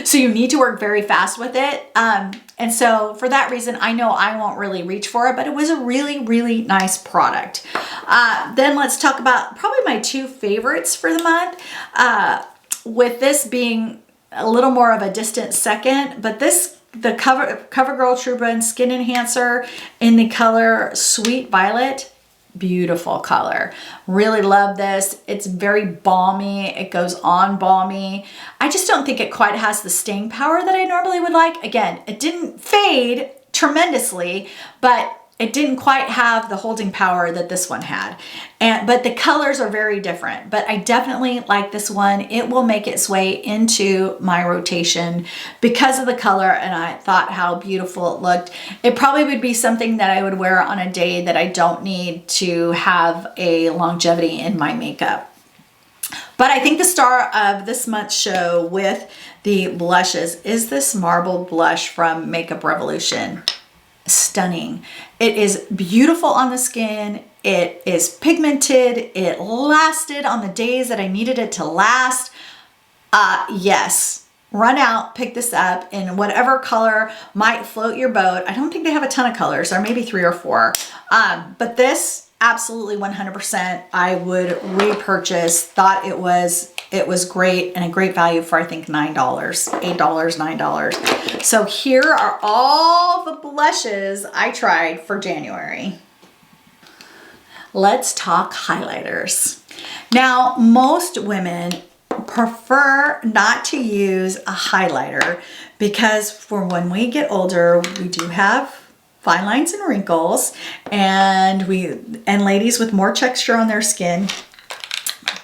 So you need to work very fast with it. And so for that reason, I know I won't really reach for it, but it was a really, really nice product. Then let's talk about probably my two favorites for the month, with this being a little more of a distant second, but the CoverGirl True Blend Skin Enhancer in the color Sweet Violet. Beautiful color. Really love this. It's very balmy. It goes on balmy. I just don't think it quite has the staying power that I normally would like. Again, it didn't fade tremendously, but it didn't quite have the holding power that this one had. But the colors are very different. But I definitely like this one. It will make its way into my rotation because of the color, and I thought how beautiful it looked. It probably would be something that I would wear on a day that I don't need to have a longevity in my makeup. But I think the star of this month's show with the blushes is this Marble Blush from Makeup Revolution. Stunning. It is beautiful on the skin. It is pigmented. It lasted on the days that I needed it to last. Yes, run out, pick this up in whatever color might float your boat. I don't think they have a ton of colors, or maybe 3 or 4. But this, absolutely 100%, I would repurchase. Thought it was great and a great value for, I think, $9, $8, $9. So here are all the blushes I tried for January. Let's talk highlighters. Now, most women prefer not to use a highlighter because for when we get older, we do have fine lines and wrinkles, and ladies with more texture on their skin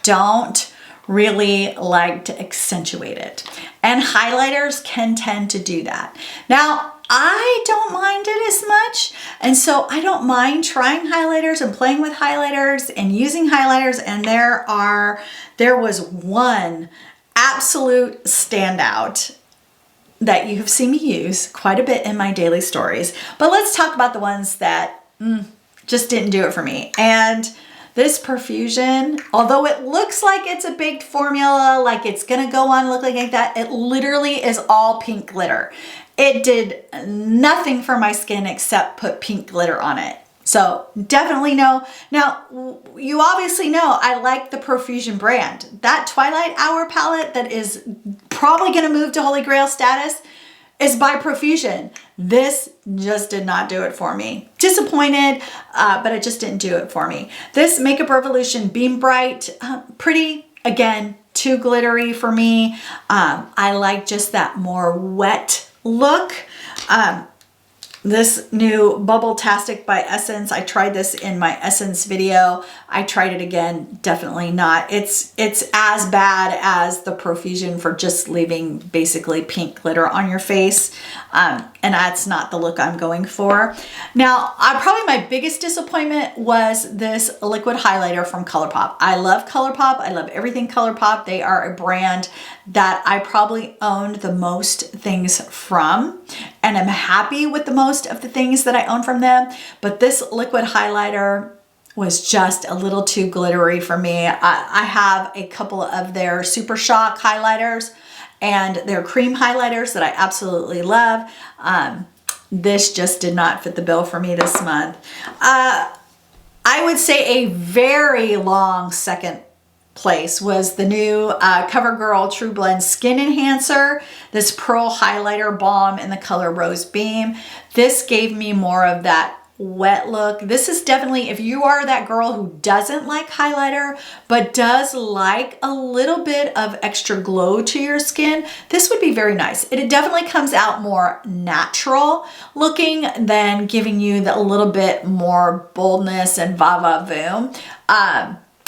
don't really like to accentuate it. And highlighters can tend to do that. Now, I don't mind it as much, and so I don't mind trying highlighters and playing with highlighters and using highlighters, and there was one absolute standout that you have seen me use quite a bit in my daily stories. But let's talk about the ones that just didn't do it for me. And this Profusion, although it looks like it's a baked formula, like it's gonna go on look like that, it literally is all pink glitter. It did nothing for my skin except put pink glitter on it. So definitely no. Now, you obviously know I like the Profusion brand. That Twilight Hour palette that is probably gonna move to Holy Grail status is by Profusion. This just did not do it for me. Disappointed, but it just didn't do it for me. This Makeup Revolution Beam Bright, pretty, again, too glittery for me. I like just that more wet look. This new Bubble-tastic by Essence, I tried this in my Essence video. I tried it again, definitely not. It's as bad as the Profusion for just leaving basically pink glitter on your face. And that's not the look I'm going for. Now, probably my biggest disappointment was this liquid highlighter from ColourPop. I love ColourPop. I love everything ColourPop. They are a brand that I probably owned the most things from, and I'm happy with the most of the things that I own from them. But this liquid highlighter was just a little too glittery for me. I have a couple of their Super Shock highlighters and their cream highlighters that I absolutely love. This just did not fit the bill for me this month. I would say a very long second place was the new CoverGirl True Blend Skin Enhancer, this Pearl Highlighter Balm in the color Rose Beam. This gave me more of that wet look. This is definitely, if you are that girl who doesn't like highlighter, but does like a little bit of extra glow to your skin, this would be very nice. It definitely comes out more natural looking than giving you a little bit more boldness and va-va-voom.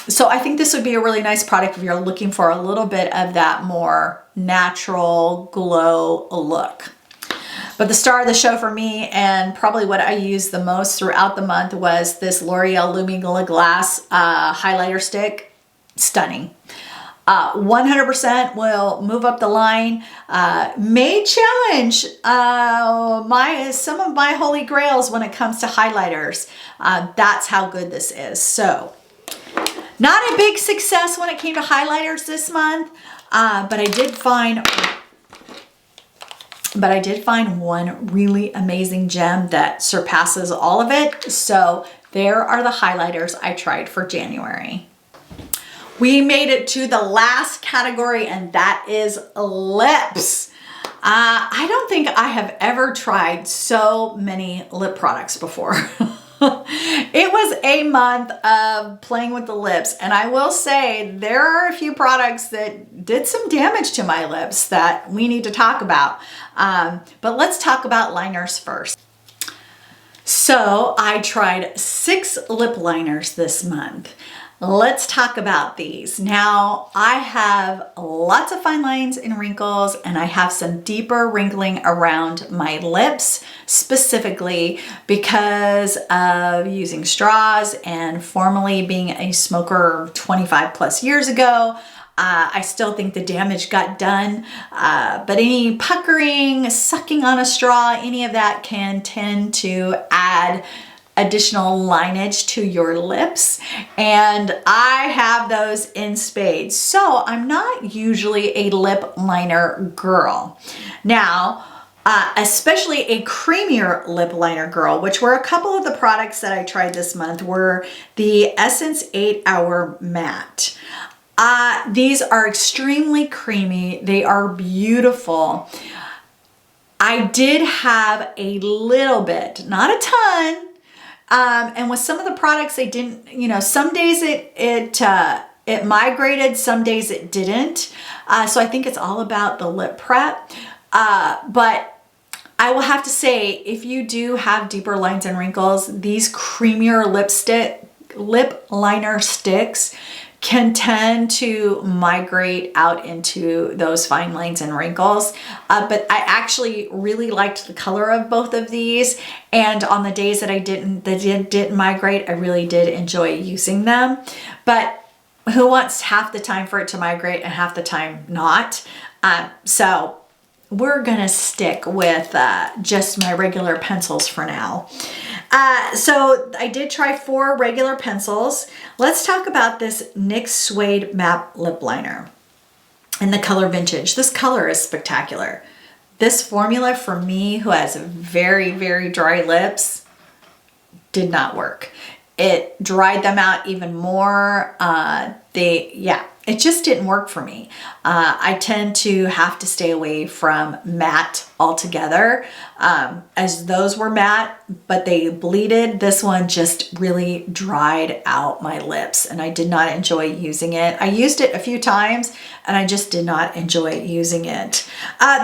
So I think this would be a really nice product if you're looking for a little bit of that more natural glow look. But the star of the show for me, and probably what I used the most throughout the month, was this L'Oreal Lumi Glass highlighter stick. Stunning. 100% will move up the line. May challenge some of my holy grails when it comes to highlighters. That's how good this is. So, not a big success when it came to highlighters this month, but I did find one really amazing gem that surpasses all of it. So there are the highlighters I tried for January. We made it to the last category, and that is lips. I don't think I have ever tried so many lip products before. It was a month of playing with the lips, and I will say there are a few products that did some damage to my lips that we need to talk about. But let's talk about liners first. So I tried 6 lip liners this month. Let's talk about these. Now, I have lots of fine lines and wrinkles, and I have some deeper wrinkling around my lips, specifically because of using straws and formerly being a smoker 25 plus years ago. I still think the damage got done, but any puckering, sucking on a straw, any of that can tend to add additional lineage to your lips, and I have those in spades. So I'm not usually a lip liner girl. Now, especially a creamier lip liner girl, which were a couple of the products that I tried this month, were the Essence 8 Hour Matte. These are extremely creamy. They are beautiful. I did have a little bit, not a ton, and with some of the products, they didn't, some days it migrated, some days it didn't. So I think it's all about the lip prep. But I will have to say, if you do have deeper lines and wrinkles, these creamier lip liner sticks can tend to migrate out into those fine lines and wrinkles. But I actually really liked the color of both of these. And on the days that didn't migrate, I really did enjoy using them. But who wants half the time for it to migrate and half the time not? So we're gonna stick with just my regular pencils for now. So I did try 4 regular pencils. Let's talk about this NYX Suede Matte Lip Liner in the color Vintage. This color is spectacular. This formula for me, who has very, very dry lips, did not work. It dried them out even more. It just didn't work for me. I tend to have to stay away from matte altogether, as those were matte, but they bleeded. This one just really dried out my lips, and I did not enjoy using it. I used it a few times, and I just did not enjoy using it.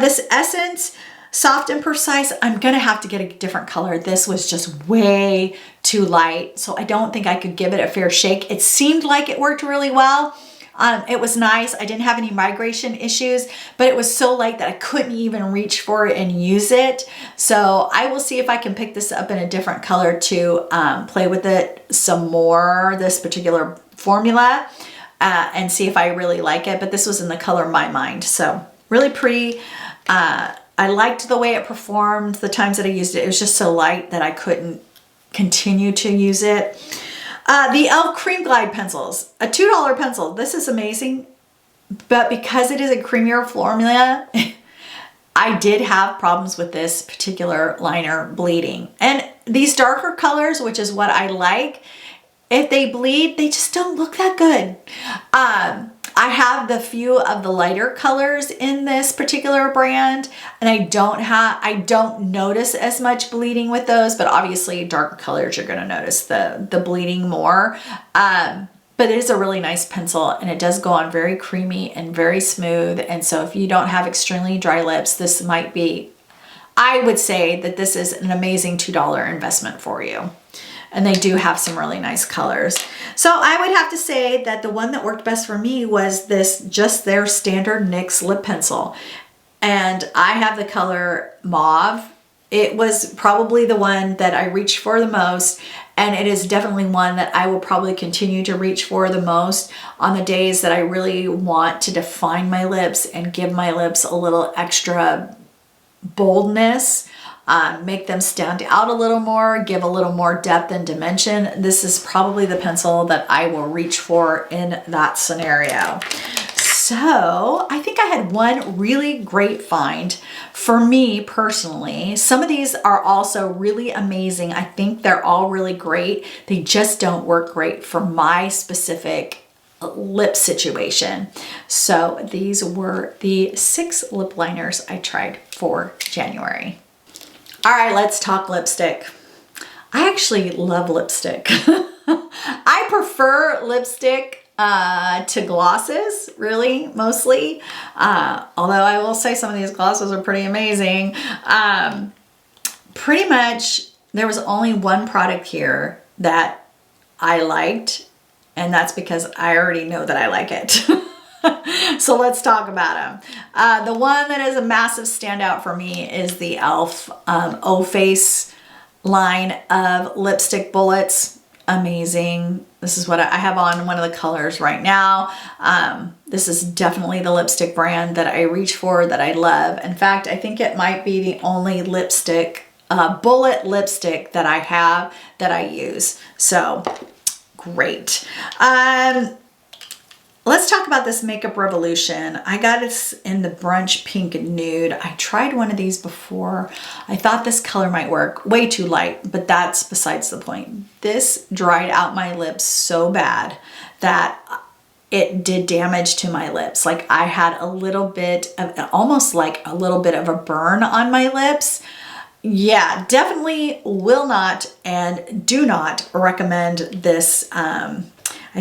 This Essence Soft and Precise, I'm gonna have to get a different color. This was just way too light, so I don't think I could give it a fair shake. It seemed like it worked really well. It was nice. I didn't have any migration issues, but it was so light that I couldn't even reach for it and use it. So I will see if I can pick this up in a different color to play with it some more, this particular formula, and see if I really like it. But this was in the color My Mind. So really pretty. I liked the way it performed the times that I used it. It was just so light that I couldn't continue to use it. The e.l.f. Cream Glide pencils, a $2 pencil. This is amazing, but because it is a creamier formula, I did have problems with this particular liner bleeding. And these darker colors, which is what I like, if they bleed, they just don't look that good. I have the few of the lighter colors in this particular brand, and I don't notice as much bleeding with those, but obviously darker colors, you're gonna notice the bleeding more. But it is a really nice pencil, and it does go on very creamy and very smooth. And so if you don't have extremely dry lips, this might be, I would say that this is an amazing $2 investment for you. and they do have some really nice colors. So I would have to say that the one that worked best for me was this, just their standard NYX lip pencil. And I have the color mauve. It was probably the one that I reached for the most, and it is definitely one that I will probably continue to reach for the most on the days that I really want to define my lips and give my lips a little extra boldness, make them stand out a little more, give a little more depth and dimension. This is probably the pencil that I will reach for in that scenario. So I think I had one really great find for me personally. Some of these are also really amazing. I think they're all really great. They just don't work great for my specific lip situation. So these were the 6 lip liners I tried for January. All right, let's talk lipstick. I actually love lipstick. I prefer lipstick to glosses, really, mostly. Although I will say some of these glosses are pretty amazing. Pretty much, there was only one product here that I liked, and that's because I already know that I like it. So let's talk about them. The one that is a massive standout for me is the e.l.f. O-Face line of lipstick bullets. Amazing. This is what I have on one of the colors right now. This is definitely the lipstick brand that I reach for, that I love. In fact, I think it might be the only lipstick, bullet lipstick that I have that I use. So great. Let's talk about this Makeup Revolution. I got this in the brunch pink nude. I tried one of these before. I thought this color might work. Way too light, but that's besides the point. This dried out my lips so bad that it did damage to my lips. Like I had a little bit of, almost like a little bit of a burn on my lips. Yeah, definitely will not and do not recommend this. I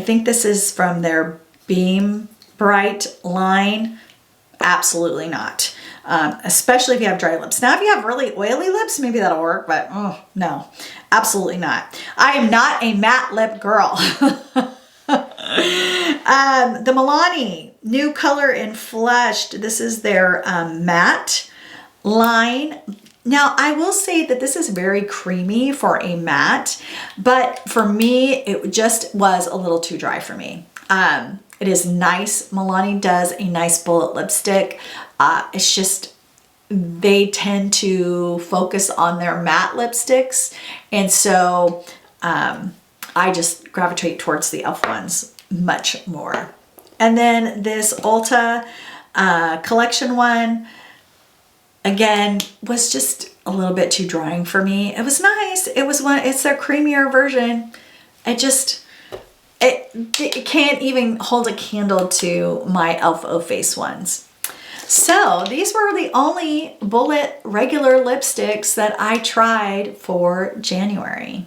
think this is from their Beam Bright line. Absolutely not. Especially if you have dry lips. Now, if you have really oily lips, maybe that'll work, but oh, no, absolutely not. I am not a matte lip girl. The Milani new color in Flushed. This is their matte line. Now, I will say that this is very creamy for a matte, but for me, it just was a little too dry for me. It is nice. Milani does a nice bullet lipstick. It's just, they tend to focus on their matte lipsticks. And so I just gravitate towards the e.l.f. ones much more. And then this Ulta collection one, again, was just a little bit too drying for me. It was nice. It was one, it's their creamier version. It can't even hold a candle to my e.l.f. O-Face ones. So these were the only bullet regular lipsticks that I tried for January.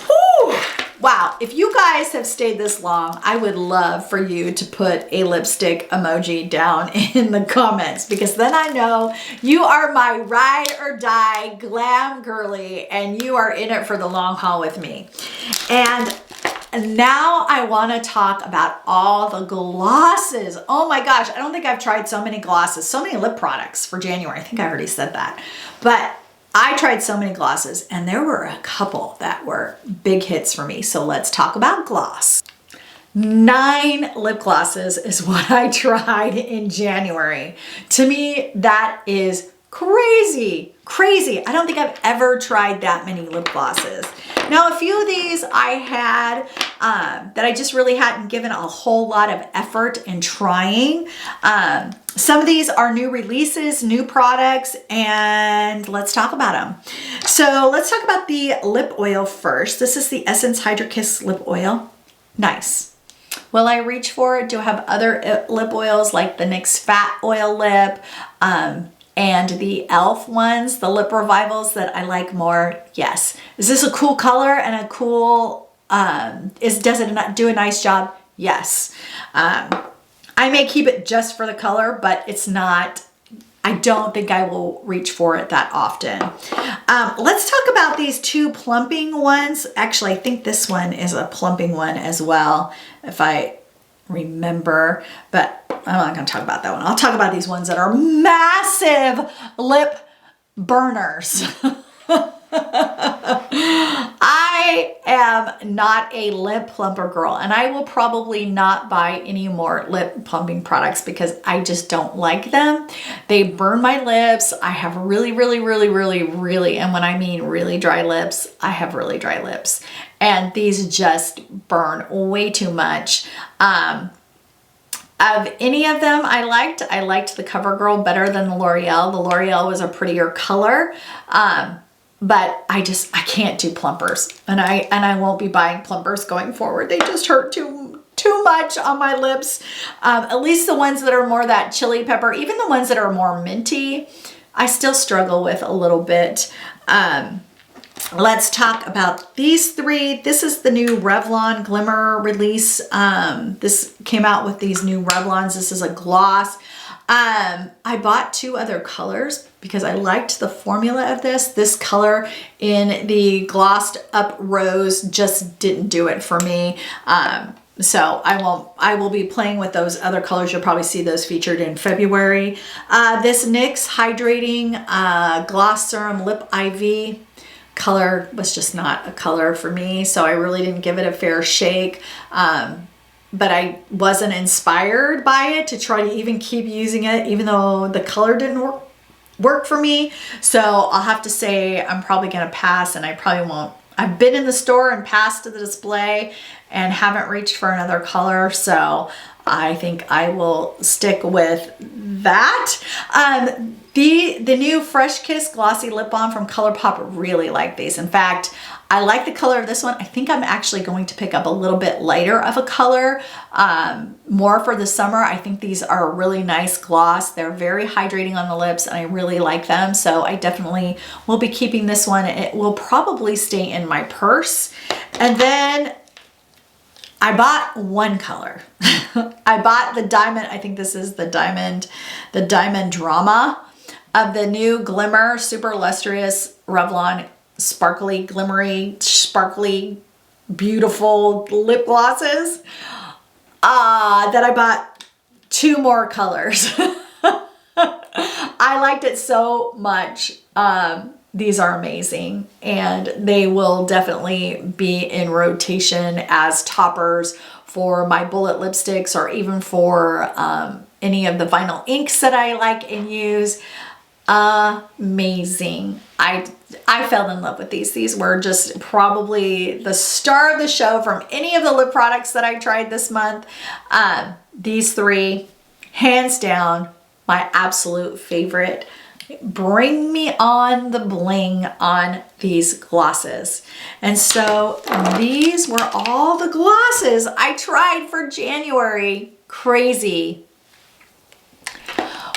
Whew. Wow, if you guys have stayed this long, I would love for you to put a lipstick emoji down in the comments, because then I know you are my ride or die glam girly and you are in it for the long haul with me. And now I want to talk about all the glosses. Oh my gosh, I don't think I've tried so many glosses, so many lip products for January. I think I already said that. But I tried so many glosses, and there were a couple that were big hits for me. So let's talk about gloss. 9 lip glosses is what I tried in January. To me, that is crazy, crazy. I don't think I've ever tried that many lip glosses. Now, a few of these I had that I just really hadn't given a whole lot of effort in trying. Some of these are new releases, new products, and let's talk about them. So let's talk about the lip oil first. This is the Essence Hydra Kiss lip oil. Nice. Will I reach for it? Do I have other lip oils like the NYX Fat Oil Lip and the e.l.f. ones, the lip revivals that I like more? Yes. Is this a cool color and a cool, does it do a nice job? Yes. I may keep it just for the color, but it's not, I don't think I will reach for it that often. Let's talk about these two plumping ones. Actually, I think this one is a plumping one as well, if I remember, but I'm not going to talk about that one. I'll talk about these ones that are massive lip burners. I am not a lip plumper girl, and I will probably not buy any more lip plumping products because I just don't like them. They burn my lips. I have really, and when I mean really dry lips, I have really dry lips. And these just burn way too much. Of any of them I liked the CoverGirl better than the L'Oreal. The L'Oreal was a prettier color. But I can't do plumpers, and I won't be buying plumpers going forward. They just hurt too much on my lips. At least the ones that are more that chili pepper, even the ones that are more minty, I still struggle with a little bit. Let's talk about these three. This is the new Revlon Glimmer release. This came out with these new Revlons. This is a gloss. I bought two other colors because I liked the formula of this. This color in the glossed up rose just didn't do it for me. So I will be playing with those other colors. You'll probably see those featured in February. This NYX Hydrating Gloss Serum Lip IV color was just not a color for me. So I really didn't give it a fair shake. But I wasn't inspired by it to try to even keep using it, even though the color didn't work for me. So I'll have to say I'm probably going to pass, and I probably won't. I've been in the store and passed to the display and haven't reached for another color. So I think I will stick with that. The new Fresh Kiss Glossy Lip Balm from ColourPop, really like these. In fact, I like the color of this one. I think I'm actually going to pick up a little bit lighter of a color, more for the summer. I think these are a really nice gloss. They're very hydrating on the lips, and I really like them. So I definitely will be keeping this one. It will probably stay in my purse. And then I bought one color. I bought the diamond. I think this is the diamond Drama of the new Glimmer Super Lustrous Revlon Sparkly, Glimmery, Sparkly, Beautiful lip glosses. That I bought two more colors. I liked it so much. These are amazing, and they will definitely be in rotation as toppers for my bullet lipsticks, or even for any of the vinyl inks that I like and use. Amazing. I fell in love with these. These were just probably the star of the show from any of the lip products that I tried this month. These three, hands down, my absolute favorite. Bring me on the bling on these glosses. And so these were all the glosses I tried for January. Crazy.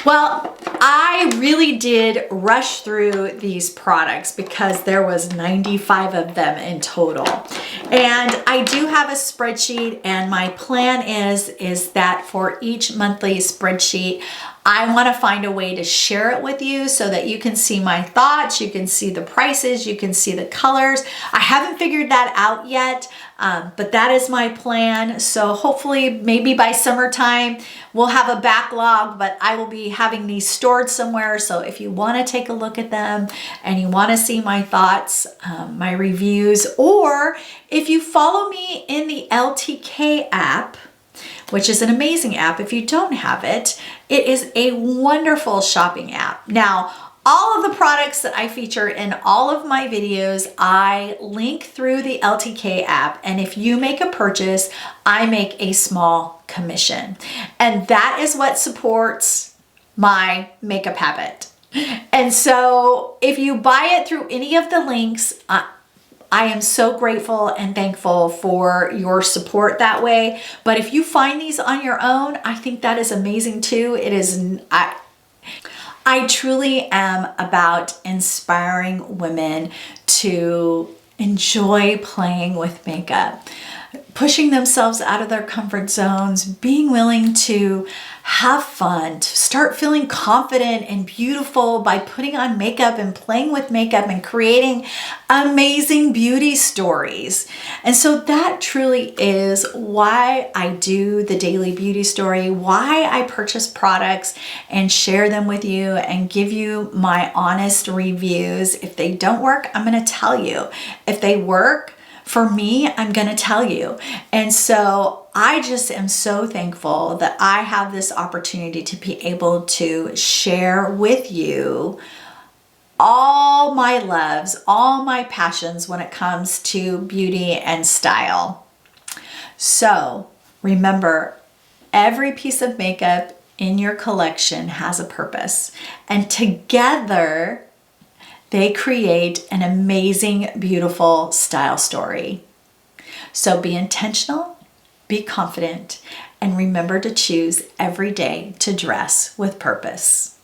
Well, I really did rush through these products because there was 95 of them in total. And I do have a spreadsheet, and my plan is that for each monthly spreadsheet, I want to find a way to share it with you so that you can see my thoughts, you can see the prices, you can see the colors. I haven't figured that out yet, but that is my plan. So hopefully maybe by summertime we'll have a backlog, but I will be having these stored somewhere. So if you want to take a look at them and you want to see my thoughts, my reviews, or if you follow me in the LTK app, which is an amazing app. If you don't have it, it is a wonderful shopping app. Now, all of the products that I feature in all of my videos, I link through the LTK app. And if you make a purchase, I make a small commission. And that is what supports my makeup habit. And so if you buy it through any of the links, I am so grateful and thankful for your support that way. But if you find these on your own, I think that is amazing too. It is, I truly am about inspiring women to enjoy playing with makeup. pushing themselves out of their comfort zones, being willing to have fun, to start feeling confident and beautiful by putting on makeup and playing with makeup and creating amazing beauty stories. And so that truly is why I do the daily beauty story, why I purchase products and share them with you and give you my honest reviews. If they don't work, I'm going to tell you. If they work, for me, I'm going to tell you. And so I just am so thankful that I have this opportunity to be able to share with you all my loves, all my passions when it comes to beauty and style. So remember, every piece of makeup in your collection has a purpose, and together they create an amazing, beautiful style story. So be intentional, be confident, and remember to choose every day to dress with purpose.